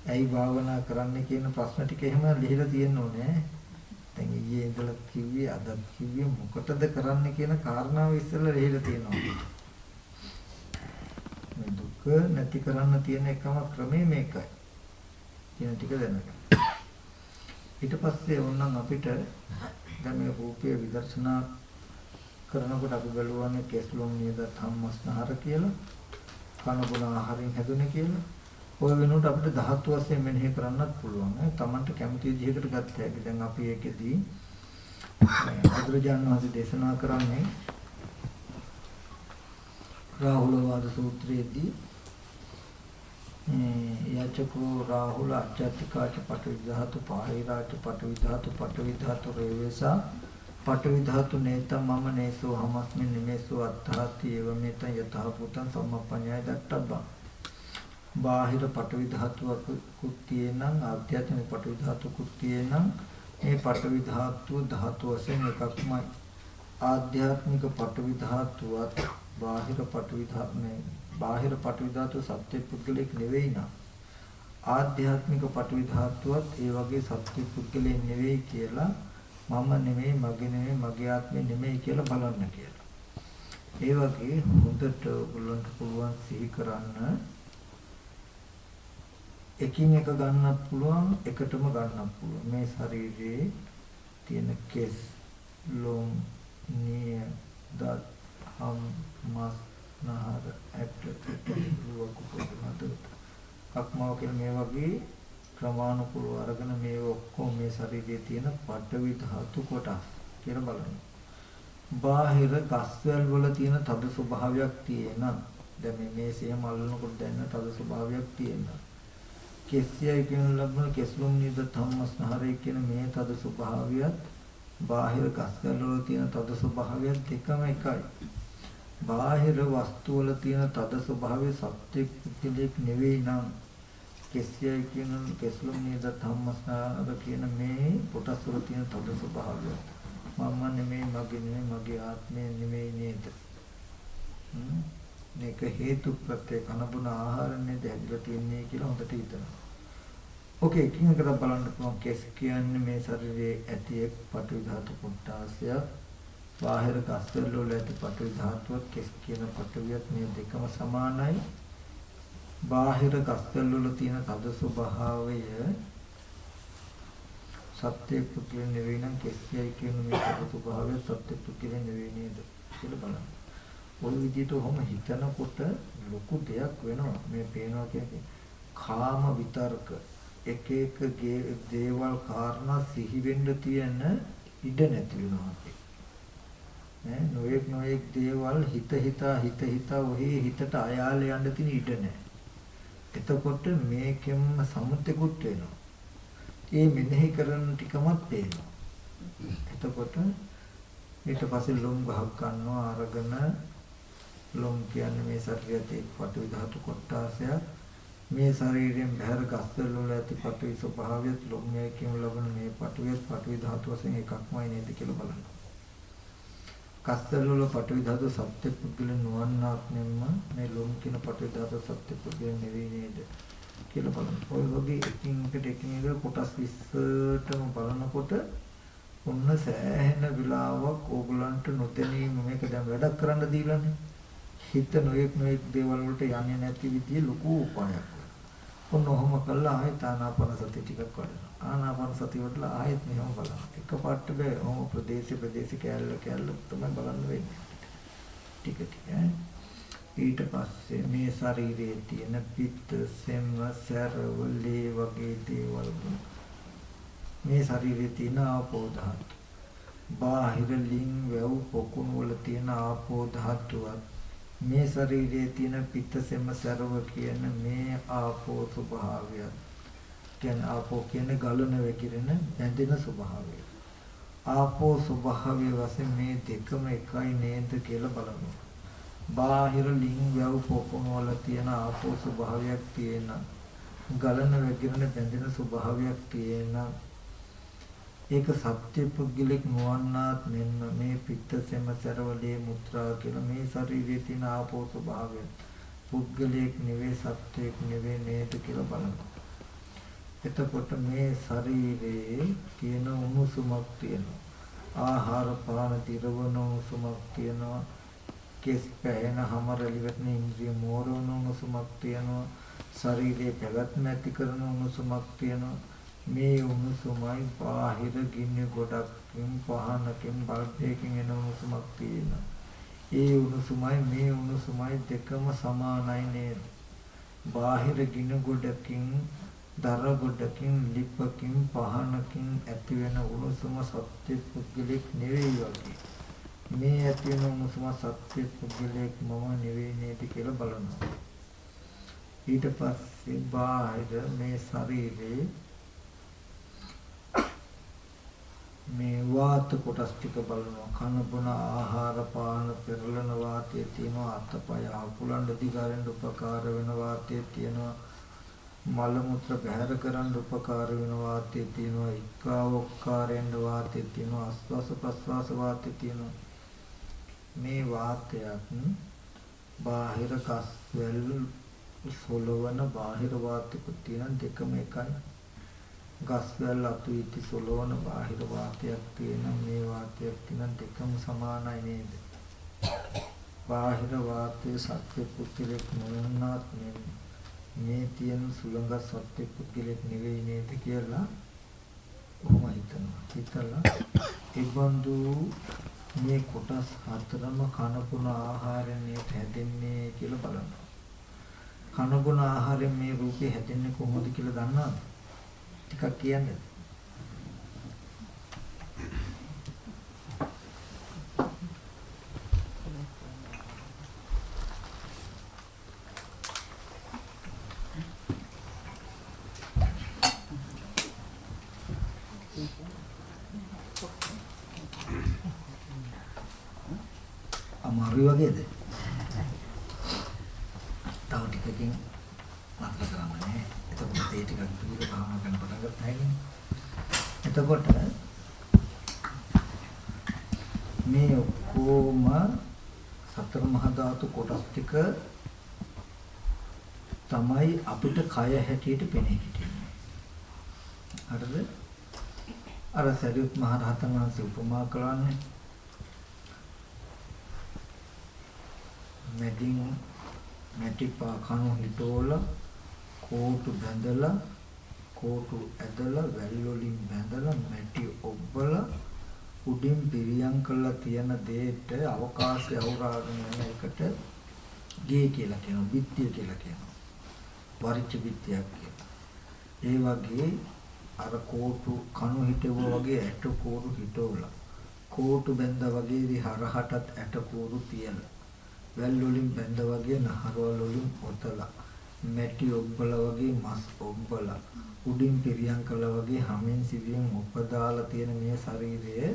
ඇයි භාවනා කරන්න කියන ප්‍රශ්න ටික එහෙම ලියලා තියෙන්න ඕනේ. දැන් ඊයේ ඉඳලා කිව්වේ අදත් කිව්වේ මොකටද කරන්න කියන කාරණාව ඉස්සෙල්ලා ලියලා තියෙනවා. මේ දුක නැති කරන්න තියෙන එකම ක්‍රමය මේකයි. කියන ටික දැනගන්න. ඊට පස්සේ ඕනනම් අපිට දැන් මේ රූපය විදර්ශනා කරනකොට අපි බලවන්නේ කෙස්ලොම් නේද ධම්මස්නහර කියලා කන බොන ආහාරයෙන් හැදුනේ කියලා. ඔය වෙනුවට අපිට ධාතු වශයෙන් මෙනෙහි කරන්නත් පුළුවන්. තමන්ට කැමති විදිහකට ගත්ත හැකි. දැන් අපි ඒකෙදී බුදුරජාණන් වහන්සේ දේශනා කරන්නේ රාහුල වාද සූත්‍රයේදී යචකෝ රාහුල අජ්ජත්තිකාච පටවිධාතු පාහිරාච පටවිධාතු රේවේසා පටවිධාතු නේතම් මම නේසෝ හමස්මින් නිමේසෝ අත්තාති එව මේත යතහ පුතං සම්මප්පඤ්ඤය දත්තබ්බා බාහිර පටවිධාතුවක් කුත්තියේනම් ආධ්‍යාත්මික පටවිධාතුකුත් තියෙනම් මේ පටවිධාතුව ධාතු වශයෙන් එකක්මයි ආධ්‍යාත්මික පටවිධාතුවත් බාහිර පටවිධාතුව සත්‍ය පුද්ගලෙක් නෙවෙයි නා ආධ්‍යාත්මික පටවිධාතුවත් ඒ වගේ සත්‍ය පුද්ගලෙක් නෙවෙයි කියලා මම නෙමෙයි මගේ නෙමෙයි මගේ ආත්මෙ නෙමෙයි කියලා බලන්න කියලා. ඒ වගේ හොඳට ඔයගොල්ලන්ට පුළුවන් සිහි කරන්න එකින් එක ගන්නත් පුළුවන් එකටම ගන්නත් පුළුවන්. මේ ශරීරයේ තියෙන කෙස්, ලොම්, නිය, දත්, හම්, මස්, නහර, ඇට, රුව කුපුටු කක්මාව කියන මේ වගේ ක්‍රමානුකූලව අරගෙන මේ ඔක්කොම මේ ශරීරයේ තියෙන පඨවි ධාතු කොටස් කියලා බලන්න. බාහිර ගස්වැල් වල තියෙන තද ස්වභාවයක් තියෙන. දැන් මේ මේසය මල්ලනකොට දැනෙන තද ස්වභාවයක් තියෙන. කෙස්යයි කියන ලබන කෙස්ලොම් නිද ධම්මස්නහරේ කියන මේ තද ස්වභාවයත් බාහිර ගස්වැල් වල තියෙන තද ස්වභාවයත් දෙකම එකයි. බාහිර වස්තු වල තියෙන තද ස්වභාවය සත්‍ය පිළික් නෙවෙයි නම් කෙස්යයි කියන කෙස්ලොම් නිද ධම්මස්නහර කියන මේ කොටස් වල තියෙන තද ස්වභාවය මම නෙමෙයි මගේ නෙමෙයි මගේ ආත්මය නෙමෙයි නේද? මේක හේතු ප්‍රත්‍ය කනබුන ආහාරනේ දැක්ලා තියන්නේ කියලා හොඳට හිතනවා. ඕකේ එකින් එකට බලන්න පුළුවන් කෙස් කියන්නේ මේ ශරීරයේ ඇති එක් පඨවි ධාතු කොටාසය බාහිර ගස්වල වල ඇති පඨවි ධාතුවත් කෙස් කියන පඨවියත් මේ දෙකම සමානයි. බාහිර ගස්වල වල තියෙන තද ස්වභාවය සත්‍ය පුද්ගල නෙවෙයි නම් කෙස්යයි කියන මේ තද ස්වභාවය සත්‍ය පුද්ගල නෙවෙයි නේද කියලා බලන්න. ඔය විදිහට ඔහොම හිතනකොට ලොකු දෙයක් වෙනවා. මේ පේනවා කියන්නේ කාම විතර්ක එක එක දේවල් කාරණා සිහි වෙන්න තියෙන ඉඩ නැති වෙනවා අපි. නොයෙක් දේවල් හිත හිතා ඔහේ හිතට අයාල යන්න තියෙන ඉඩ නැහැ. එතකොට මේකෙන්ම සමුත්‍යෙකුත් වෙනවා. ඒ මෙනෙහි කරන ටිකමත් පේනවා. එතකොට ඊට පස්සේ ලොම් ගහක් ගන්නවා අරගෙන ලොම් කියන්නේ මේ ශරීරයේ පඨවි ධාතු කොටාසයක්. මේ ශරීරයෙන් බහැර ගස්වල වල ඇති පඨවි ස්වභාවයත් ලොම්යේ කියන ලබන මේ පඨවි ධාතු වශයෙන් එකක්මයි නේද කියලා බලන්න. ගස්වල වල පඨවි ධාතු සත්‍ය පුද්ගල නොවන්නාක් නෙම්ම මේ ලොම් කියන පඨවි ධාතු සත්‍ය පුද්ගල නෙවෙයි නේද කියලා බලන්න. ඔය වගේ එකින් එක කොටස් 20ටම බලනකොට ඔන්න සෑහෙන විලාවක් ඕගලන්ට නොතැනීම මේක දැන් වැඩක් කරන්න දීලානේ. හිත නොයෙක් දේවල් වලට යන්නේ නැති විදිහේ ලොකු උපායක්. ඔන්න ඔහොම කළා ආයෙත් ආනාපාන සති ටිකක් වඩනවා. ආනාපාන සති වඩලා ආයෙත් මෙහෙම බලනවා. එකපාරට බෑ. ඔහොම ප්‍රදේශ කැල්ල තමයි බලන්න වෙන්නේ. ටික ඊට පස්සේ මේ ශරීරයේ තියෙන පිත්ත, සෙම්ම, සැරව, ලේ වගේ දේවල් මේ ශරීරයේ තියෙන ආපෝ ධාතු. බාහිර ලිං වැව් පොකුණු වල තියෙන ආපෝ ධාතුවත් මේ ශරීරයේ තියෙන පිත්ත, සෙම්ම, සැරව කියන මේ ආපෝ ස්වභාවය. කියන්නේ ආපෝ කියන්නේ ගලන වෙකිරෙන බැඳෙන ස්වභාවය. ආපෝ ස්වභාවය වශයෙන් මේ දෙකම එකයි නේද කියලා බලනවා. බාහිර ලිං වැව් පොකුණු වල තියෙන ආපෝ ස්වභාවයක් තියෙන ගලන වෙකිරෙන බැඳෙන ස්වභාවයක් තියෙන ඒක සත්‍ය පුද්ගලික නොවන්නාත් මෙන්න මේ පිත්ත, සෙම, සරවලේ, මුත්‍රා කියලා මේ ශරීරයේ තියෙන ආපෝ ස්වභාවය පුද්ගලික නෙවෙයි සත්‍යයක් නෙවෙයි නේද කියලා බලනවා. එතකොට මේ ශරීරයේ තියෙන උණුසුමක් තියෙනවා. ආහාර පාන දිරවන උණුසුමක් තියෙනවා. කෙස් පැහැෙන හැම රැලිවැටෙන ඉන්ද්‍රිය මෝරවන උණුසුමක් තියෙනවා. ශරීරයේ පැවැත්ම ඇති කරන උණුසුමක් තියෙනවා. මේ උණුසුමයි බාහිර ගින්න ගොඩකින් පහනකින් බල්බයකින් එන උණුසුමක් තියෙනවා. ඒ උණුසුමයි මේ උණුසුමයි දෙකම සමානයි නේද? බාහිර ගින්න ගොඩකින් දර ගොඩකින් ලිපකින් පහනකින් ඇති වෙන උණුසුම සත්‍ය පුද්ගලෙක් නෙවෙයි වගේ. මේ ඇති වෙන උණුසුම සත්‍ය පුද්ගලෙක් මම නෙවෙයි නේද කියලා බලනවා. ඊට පස්සේ බාහිර මේ ශරීරේ මේ වාත කොටස් ටික බලනවා. කන බොන ආහාර පාන පෙරලන වාතයේ තියෙනවා. අතපය අකුලන් දිගාරෙන් උපකාර වෙන වාතයේ තියෙනවා. මල මුත්‍ර බැහැර කරන්න උපකාර වෙන වාතයේ තියෙනවා. ඉක්කාවොක්කාරෙන් වාතයේ තියෙනවා. ආස්වාස ප්‍රස්වාස වාතයේ තියෙනවා. මේ වාතයත් බාහිර කස් වැල් සොලවන බාහිර වාතයක තියෙන දෙකම එකයි. ගස් වැල් අතු ඉති සොලවන බාහිර වාතයක් තියෙන මේ වාතයක් තියෙන දෙකම සමානයි නේද? බාහිර වාතයේ සත්‍ය පුද්ගලෙක් නොවනත් මේ තියෙන සුළඟ සත්‍ය පුද්ගලෙක් නෙවෙයි නේද කියලා ඔහොම හිතනවා. හිතලා ඉබඳු මේ කොටස් හතරම කනපුන ආහාරයෙන් හැදෙන්නේ කියලා බලනවා. කනපුන ආහාරයෙන් මේ රූපේ හැදෙන්නේ කොහොමද කියලා දන්නවද? ටිකක් කියන්නේ. අමාරු වගේද? තව ටිකකින් මාත්‍ර කරන්නේ. එතකොට ඒ ටිකක් දුර භාවනා කරන පටන් ගන්න හැකියි. එතකොට මේ ඔක්කොම සතර මහා ධාතු කොටස් ටික තමයි අපිට කය හැටියට පෙනී හිටින්නේ. හරිද? අර සරියුත් මහ රහතන් වහන්සේ උපමා කරන්නේ මැදින් මැටිපා කණු හිටෝල කෝටු බැඳලා කෝටු ඇදලා වැල් වලින් බැඳලා මැටි ඔබ්බලා උඩින් පිරියම් කරලා තියෙන දෙයට අවකාශය අවුරාගෙන යන එකට ගේ කියලා කියනවා. බිත්තිය කියලා කියනවා. වරිච්ච බිත්තියක් කියලා. ඒ වගේ අර කෝටු කණු හිටවුවා වගේ ඇට කෝරු හිටෝලා කෝටු බැඳා වගේ විහරහටත් ඇට කෝරු තියලා වැල් වලින් බැඳ වගේ නහරවල වලින් ඔතලා මැටි ඔබ්බලා වගේ මස් ඔබ්බලා උඩින් පිරියම් කළා වගේ හැමෙන් සිවියෙන් උපදාලා තියෙන මේ ශරීරයේ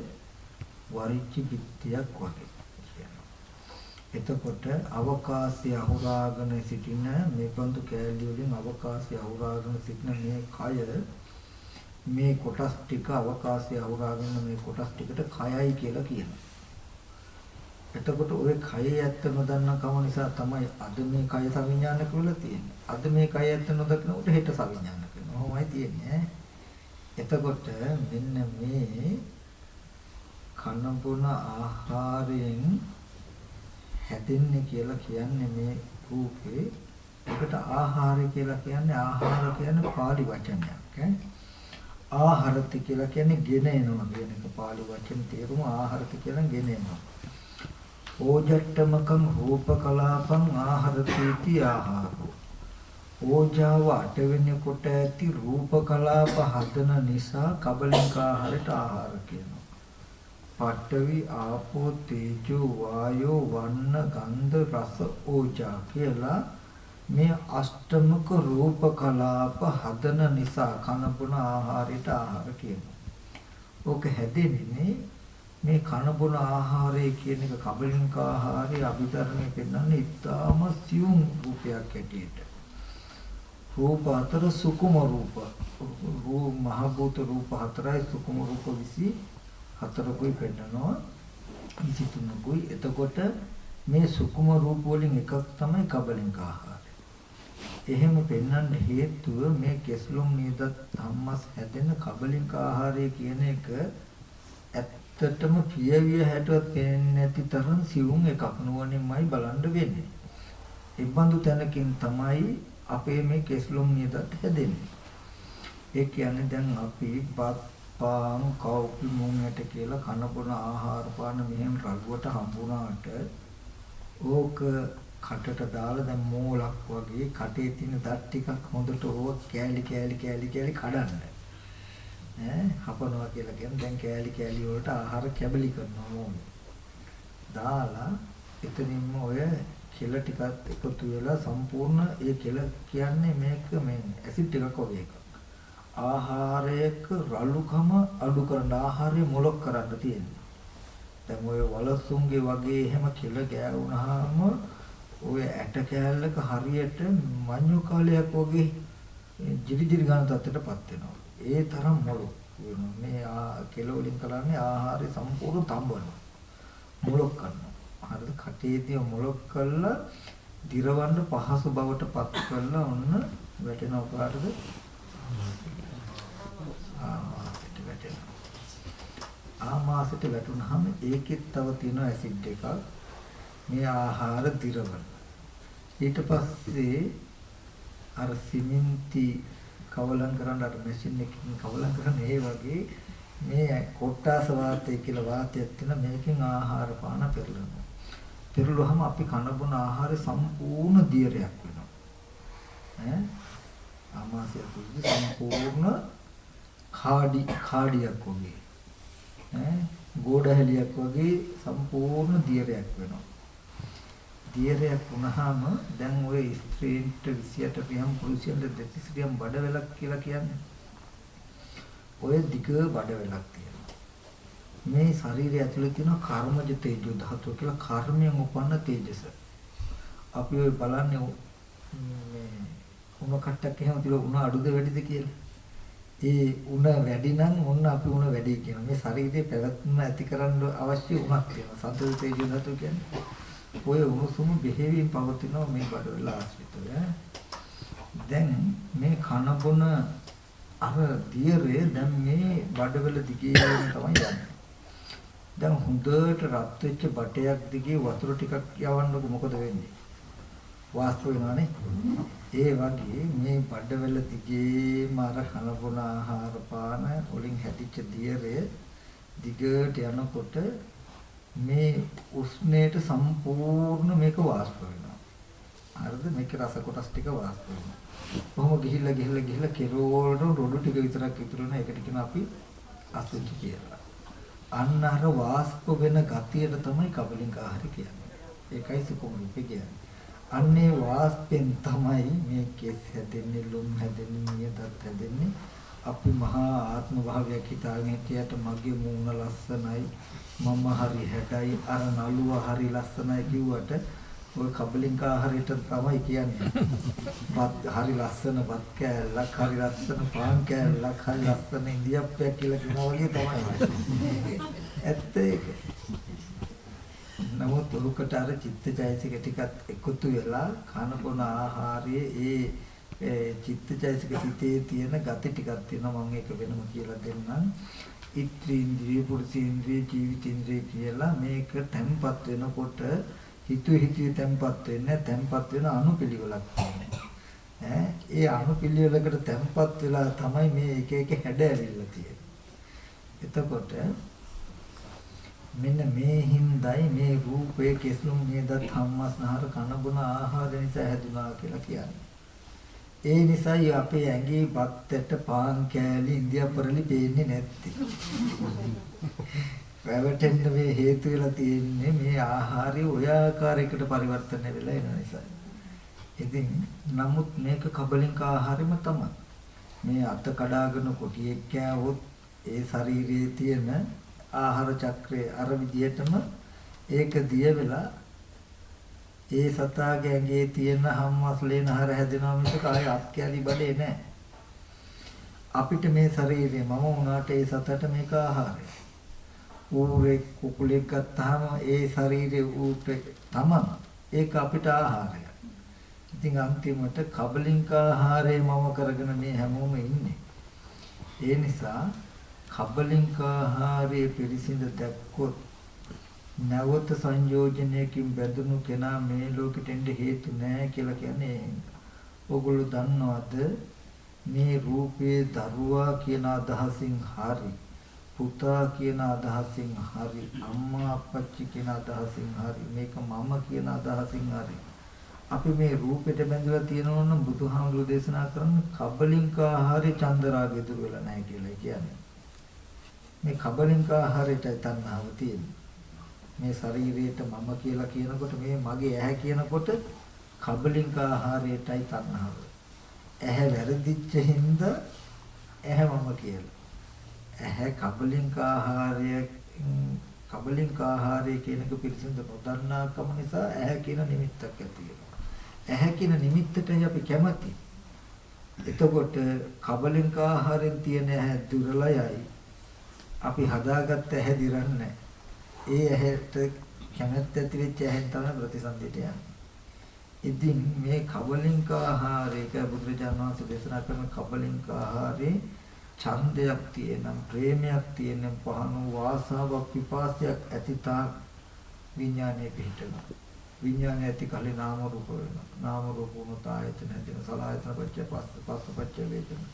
වරිච්චි පිටියක් වගේ කියනවා. එතකොට අවකාශය අහුරාගෙන සිටින මේ බඳු කැලේ වලින් අවකාශය අහුරාගෙන සිටින මේ කය මේ කොටස් ටික අවකාශය අහුරාගෙන මේ කොටස් ටිකට කයයි කියලා කියනවා. එතකොට ওই කයේ ඇත්ත නොදන්න කම නිසා තමයි අද මේ කය සවිඥානික වෙලා තියෙන්නේ. අද මේ කය ඇත්ත නොදකිනකොට හෙට සවිඥානික වෙනවා. ඔහොමයි තියෙන්නේ. එතකොට මෙන්න මේ කනබුන ආහාරයෙන් හැදෙන්නේ කියලා කියන්නේ මේ රූපේ. ඒකට ආහාරය කියලා කියන්නේ ආහාර කියන්නේ පාලි වචනයක්. ආහාරති කියලා කියන්නේ ගෙන එනවා කියන එක පාලි වචන තේරුම ආහාරති කියලා ගෙන එනවා. ඕජට්ටමකම් රූපකලාපං ආහාරතිති ආහාරෝ. ඕජාව අටවෙනි කොට ඇති රූපකලාප හදන නිසා කබලින්ක ආහාරයට ආහාර කියනවා. පඨවි ආපෝ තේජෝ වායෝ වන්න ගන්ධ රස ඕජා කියලා මේ අෂ්ටමක රූපකලාප හදන නිසා කනබුන ආහාරයට ආහාර කියනවා. ඕක හැදෙන්නේ මේ කනබුන ආහාරය කියන එක කබලින්ක ආහාරය අභිධර්මයේ පෙන්වන්නේ ඉතාම සියුම් රූපයක් ඇටියට. රූප අතර සුකුම රූප. මහ භූත රූප හතරයි සුකුම රූප 24කුයි පෙන්වනවා. 23කුයි. එතකොට මේ සුකුම රූප වලින් එකක් තමයි කබලින්ක ආහාරය. එහෙම පෙන්වන්න හේතුව මේ කෙස්ලොම් නියදත් ධම්මස් හැදෙන කබලින්ක ආහාරය කියන එක ඇත්තටම පියවිය හැටවත් පේන්නේ නැති තරම් සිවුම් එකක් නුවණින්මයි බලන්න වෙන්නේ. ඒ බඳු තැනකින් තමයි අපේ මේ කෙස්ලොම් නියදත් හැදෙන්නේ. ඒ කියන්නේ දැන් අපි බත් පාන් කව්පි මුංගට කියලා කන බොන ආහාර පාන මෙහෙම රළුවට හම්බුණාට ඕක කටට දාලා දැන් මෝලක් වගේ කටේ තියෙන දත් ටිකක් හොඳට ඕක කෑලි කඩන්න. හපනවා කියලා කියන්නේ දැන් කෑලි වලට ආහාර කැබලි කරනවා මොනේ. දාලා එතනින්ම ඔය කෙල ටිකත් එකතු වෙලා සම්පූර්ණ ඒ කෙල කියන්නේ මේක මේ ඇසිඩ් එකක් වගේ එකක්. ආහාරයක රළුකම අඩු කරන ආහාරය මොලොක් කරන්න තියෙනවා. දැන් ඔය වලසුන්ගේ වගේ එහෙම කෙල ගෑවුනහම ඔය ඇට කෑල්ලක හරියට මඤ්ඤු කාලයක් වගේ ජිරි ගන්න තත්ත්වයටපත් වෙනවා. ඒ තරම් මොලොක් වෙනවා. මේ කෙල වලින් කරන්නේ ආහාරය සම්පූර්ණ තඹනවා. මොලොක් කරනවා. හරිද? කටේදී මොලොක් කරලා දිරවන්න පහසු බවට පත් කරලා ඔන්න වැටෙනවා කාටද? ආමාශයට වැටෙනවා. ආමාශයට වැටුනහම ඒකෙත් තව තියෙන ඇසිඩ් එකක් මේ ආහාර දිරවන. ඊට පස්සේ අර සිමෙන්ති කවලම් කරන්න අර මැෂින් එකකින් කවලම් කරන ඒ වගේ මේ කොට්ටාස වාතය කියලා වාතයක් තියෙන මේකෙන් ආහාර පාන පෙරලනවා. පෙරළුවහම අපි කන බොන ආහාරය සම්පූර්ණ දියරයක් වෙනවා. ආමාශය තුල සම්පූර්ණ කාඩියක් වගේ ගෝඩහැලියක් වගේ සම්පූර්ණ දියරයක් වෙනවා. දියරයක් වුණාම දැන් ඔය ස්ත්‍රීන්ට 28 පියම් පුරුෂයන්ට 32 පියම් බඩ වෙලක් කියලා කියන්නේ. ඔය දිග බඩ වෙලක් තියෙනවා. මේ ශරීරය ඇතුලේ තියෙන කර්මජ තේජෝ ධාතුව කියලා කර්මයෙන් උපන්න තේජස. අපි ඔය බලන්නේ මේ උණ කට්ටක් එහෙම තියලා උණ අඩුද වැඩිද කියලා. ඒ උණ වැඩි නම් ඔන්න අපි උණ වැඩි කියනවා. මේ ශරීරයේ පැවැත්ම ඇති කරන්න අවශ්‍ය උණක් තියෙනවා. සතර තේජෝ ධාතුව කියන්නේ. ඔය උණුසුම බෙහෙවින් පවතිනවා මේ බඩවැල ආශ්‍රිතව. දැන් මේ කන බොන අර දියරේ දැන් මේ බඩවැල දිගේ තමයි යන්නේ. දැන් හොඳට රත් වෙච්ච බටයක් දිගේ වතුර ටිකක් යවන්නකො මොකද වෙන්නේ? වාෂ්ප වෙනවනේ. ඒ වගේ මේ බඩවැල දිගේම අර කන බොන ආහාර පාන වලින් හැදිච්ච දියරේ දිගට යනකොට මේ උෂ්ණයට සම්පූර්ණ මේක වාෂ්ප වෙනවා. හරිද? මේක රස කොටස් ටික වාෂ්ප වෙනවා. කොහොම ගිහිල්ලා කෙරවලට රොඩු ටික විතරක් ඉතුරු වෙන එකට කියන අපි අසුචි කියලා. අන්න අර වාෂ්ප වෙන ගතියට තමයි කබලින්ක ආහාර කියන්නේ. ඒකයි සුකුමරුප කියන්නේ. අන්නේ වාෂ්පෙන් තමයි මේ කෙස් හැදෙන්නේ, ලුම් හැදෙන්නේ, නියදත් හැදෙන්නේ. අපි මහා ආත්ම භාවයක් හිතාගෙන හිටියට මගේ මූණ ලස්සනයි, මම හරි හැඩයි, අර නළුව හරි ලස්සනයි කිව්වට ඔය කබලින්ක ආහාරයට තමයි කියන්නේ. බත් හරි ලස්සන බත් කෑල්ලක්, හරි ලස්සන පාන් කෑල්ලක්, හරි ලස්සන ඉන්දියාප්පයක් කියලා කියනවා වගේ තමයි. ඇත්ත ඒක. නමුත් උරුකට අර චිත්තචෛතසික ටිකත් එකතු වෙලා කන බොන ආහාරයේ ඒ චිත්තචෛතසික සිතේ තියෙන ගති ටිකක් තියෙනවා. මම ඒක වෙනම කියලා දෙන්නම්. ඉත්‍ත්‍රින්ද්‍රිය, පුරුෂේන්ද්‍රිය, ජීවිතේන්ද්‍රිය කියලා මේක තැම්පත් වෙනකොට හිතුවේ තැම්පත් වෙන්නේ, තැම්පත් වෙන අනුපිළිවෙලක් තියෙනවා. ඒ අනුපිළිවෙලකට තැම්පත් වෙලා තමයි මේ එක එක හැඩ ඇවිල්ලා තියෙන්නේ. එතකොට මෙන්න මේ හිඳයි මේ රූපයේ කෙස්ලුම් නේද ධම්මස්නහර කන බොන ආහාර නිසා හැදුනා කියලා කියන්නේ. ඒ නිසායි අපේ ඇඟේ බත්තට පාන් කෑලි ඉන්දියාපරලි පේන්නේ නැත්තේ. රැවටෙන්න මේ හේතු වෙලා තියෙන්නේ මේ ආහාරය ඔය ආකාරයකට පරිවර්තනය වෙලා එන නිසා. ඉතින් නමුත් මේක කබලින්ක ආහාරෙම තමයි. මේ අත කඩාගෙන කොටියෙක් කෑවොත් ඒ ශරීරයේ තියෙන ආහාර චක්‍රයේ අර විදියටම ඒක දිය වෙලා ඒ සතාගේ ඇඟේ තියෙන හම්මස්ලේ නහර හැදෙනවා මිසක ආයේ අත්කැලි බඩේ නැහැ. අපිට මේ ශරීරය මම වුණාට ඒ සතට මේක ආහාරය. ඌරේ කුකුලෙක් ගත්තාම ඒ ශරීරයේ ඌට තමයි ඒක අපිට ආහාරය. ඉතින් අන්තිමට කබලින්ක ආහාරය මම කරගෙන මේ හැමෝම ඉන්නේ. ඒ නිසා කබලින්ක ආහාරයේ පිළිසිඳ දැක්කොත් නවත සංයෝජනයකින් බැඳුණු කෙනා මේ ලෝකෙට එන්න හේතු නැහැ කියලා කියන්නේ. ඕගොල්ලෝ දන්නවද මේ රූපේ දරුවා කියන අදහසින් හරි පුතා කියන අදහසින් හරි අම්මා අප්පච්චි කියන අදහසින් හරි මේක මම කියන අදහසින් හරි අපි මේ රූපෙට බැඳලා තියෙනවා නම් බුදුහාමුදුරු දේශනා කරන්නේ කබලින්ක ආහාරේ චන්දරාගය දුර වෙලා නැහැ කියලා කියන්නේ. මේ කබලින්ක ආහාරයට තණ්හාව තියෙන්නේ. මේ ශරීරයට මම කියලා කියනකොට මේ මගේ ඇහැ කියනකොට කබලින්ක ආහාරයටයි තණ්හාව. ඇහැ වැරදිච්ච හින්දා ඇහැ මම කියලා. ඇහැ කබලින්ක ආහාරය කියන එක පිළිසිඳ නොදන්නාකම නිසා ඇහැ කියන නිමිත්තක් ඇති වෙනවා. ඇහැ කියන නිමිත්තටයි අපි කැමති. එතකොට කබලින්ක ආහාරයෙන් තියෙන ඇහැ දුර්ලභයි. අපි හදාගත්ත ඇහැ දිරන්නේ. ඒ ඇහැට කැමැත්ත ඇති වෙච්ච ඇහෙන් තමයි ප්‍රතිසන්දියට යන්නේ. ඉතින් මේ කබලින්ක ආහාරයක බුදුරජාණන් වහන්සේ දේශනා කරන කබලින්ක ආහාරේ ඡන්දයක් තියෙනම් ප්‍රේමයක් තියෙනම් පහන වාසාවක් පිපාසයක් ඇතිතා විඥානයේ පිහිටනවා. විඥානය ඇති කලේ නාම රූප වෙනවා. නාම රූප වුණත් ආයතන ඇතින සලආයතන පච්චය පස්ස පච්චය වේදන.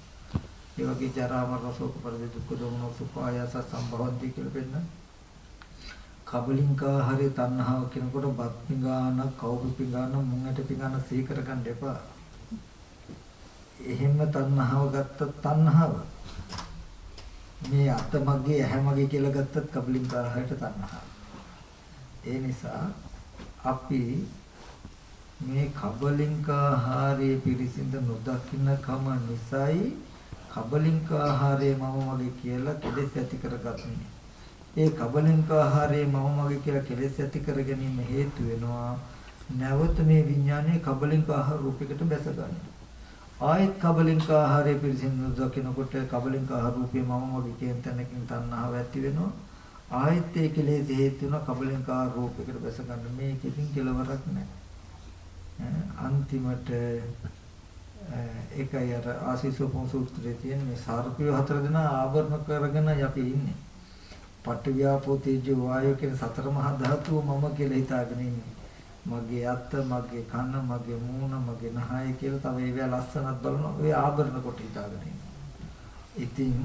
ඒ වගේ ජරා මරණ ශෝක පරිදේ දුක්ඛ දෝමන සුඛ ආයස සම්භවන්ති කියලා පෙන්නන. කබලින්ක ආහාරේ තණ්හාව කියනකොට බත් පිඟාන, කවුරු පිඟාන, මුංගට පිඟාන සීකර ගන්න එපා. එහෙම තණ්හාව ගත්ත තණ්හාව මේ අත මගේ ඇහැ මගේ කියලා ගත්තත් කබලින්ක ආහාරයට තණ්හාව. ඒ නිසා අපි මේ කබලින්ක ආහාරයේ පිරිසිඳ නොදකින්න කම නිසායි කබලින්ක ආහාරයේ මම මගේ කියලා කෙලෙස් ඇති කරගන්නේ. ඒ කබලින්ක ආහාරයේ මම මගේ කියලා කෙලෙස් ඇති කර ගැනීම හේතු වෙනවා. නැවත මේ විඥානයේ කබලින්ක ආහාර රූපයකට බැස ගන්න. ආයත් කබලින්ක ආහාරයේ පිරිසිඳ නොදකිනකොට කබලින්ක ආහාර රූපේ මම මගේ කියන තැනකින් තණ්හාව ඇති වෙනවා. ආයත් ඒ කෙලෙස් හේතු වෙන කබලින්ක ආහාර රූපයකට බැස ගන්න. මේකකින් කෙලවරක් නැහැ. අන්තිමට ඒකයි අර ආශීසෝපම සූත්‍රයේ තියෙන මේ සර්පය හතර දෙනා ආවරණ කරගෙන අපි ඉන්නේ. පඨවි ආපෝ තේජෝ වායෝ කියන සතර මහා ධාතුව මම කියලා හිතාගෙන ඉන්නේ. මගේ අත, මගේ කන, මගේ මූණ, මගේ නහය කියලා තව ඒවා ලස්සනක් බලනවා. ඒ ආවරණ කොට හිතාගෙන ඉන්නේ. ඉතින්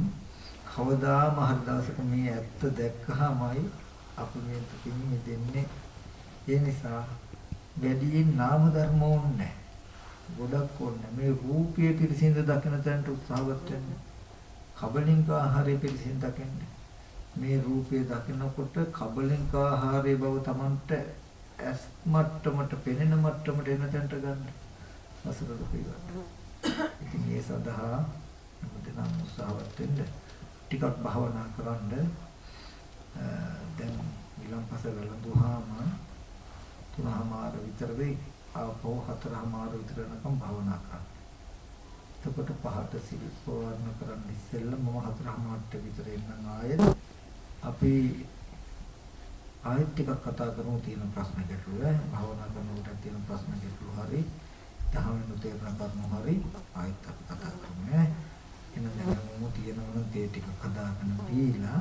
කවදාම හරි දවසක මේ ඇත්ත දැක්කහමයි අපි මේ තුකින් දෙන්නේ. ඒ නිසා වැඩියෙන් නාම ධර්ම ඕනේ. ගොඩක් ඕනේ. මේ රූපයේ පිරිසිඳ දකින තැනට උත්සාහවත් වෙන්න. කබලින්ක ආහාරයේ පිරිසිඳ දකින්න. මේ රූපය දකිනකොට කබලින්ක ආහාරයේ බව Tamanට ඇස් මට්ටමට පෙනෙන මට්ටමට එන තැනට ගන්න. අසුර රූපය ගන්න. ඉතින් මේ සඳහා මොකදනම් උත්සාහවත් වෙන්න. ටිකක් භාවනා කරන්න. දැන් ඊළඟපස වෙලඳුවාම 3:00 විතර වෙයි. ආපහු 4:00 විතර වෙනකම් භාවනා කරන්න. එතකොට පහට සිල් පවර්ණ කරන්න ඉස්සෙල්ලා මම 4:00ට විතර එන්නම් ආයෙත් අපි ආයෙත් ටිකක් කතා කරමු තියෙන ප්‍රශ්න ගැටළු භාවනා කරනකොට තියෙන ප්‍රශ්න ගැටළු හරි දහවෙනි තේරණ කරුණු හරි ආයෙත් අපි කතා කරමු එහෙනම් දැන් තියෙන මොන දේ ටික හදාගෙන දීලා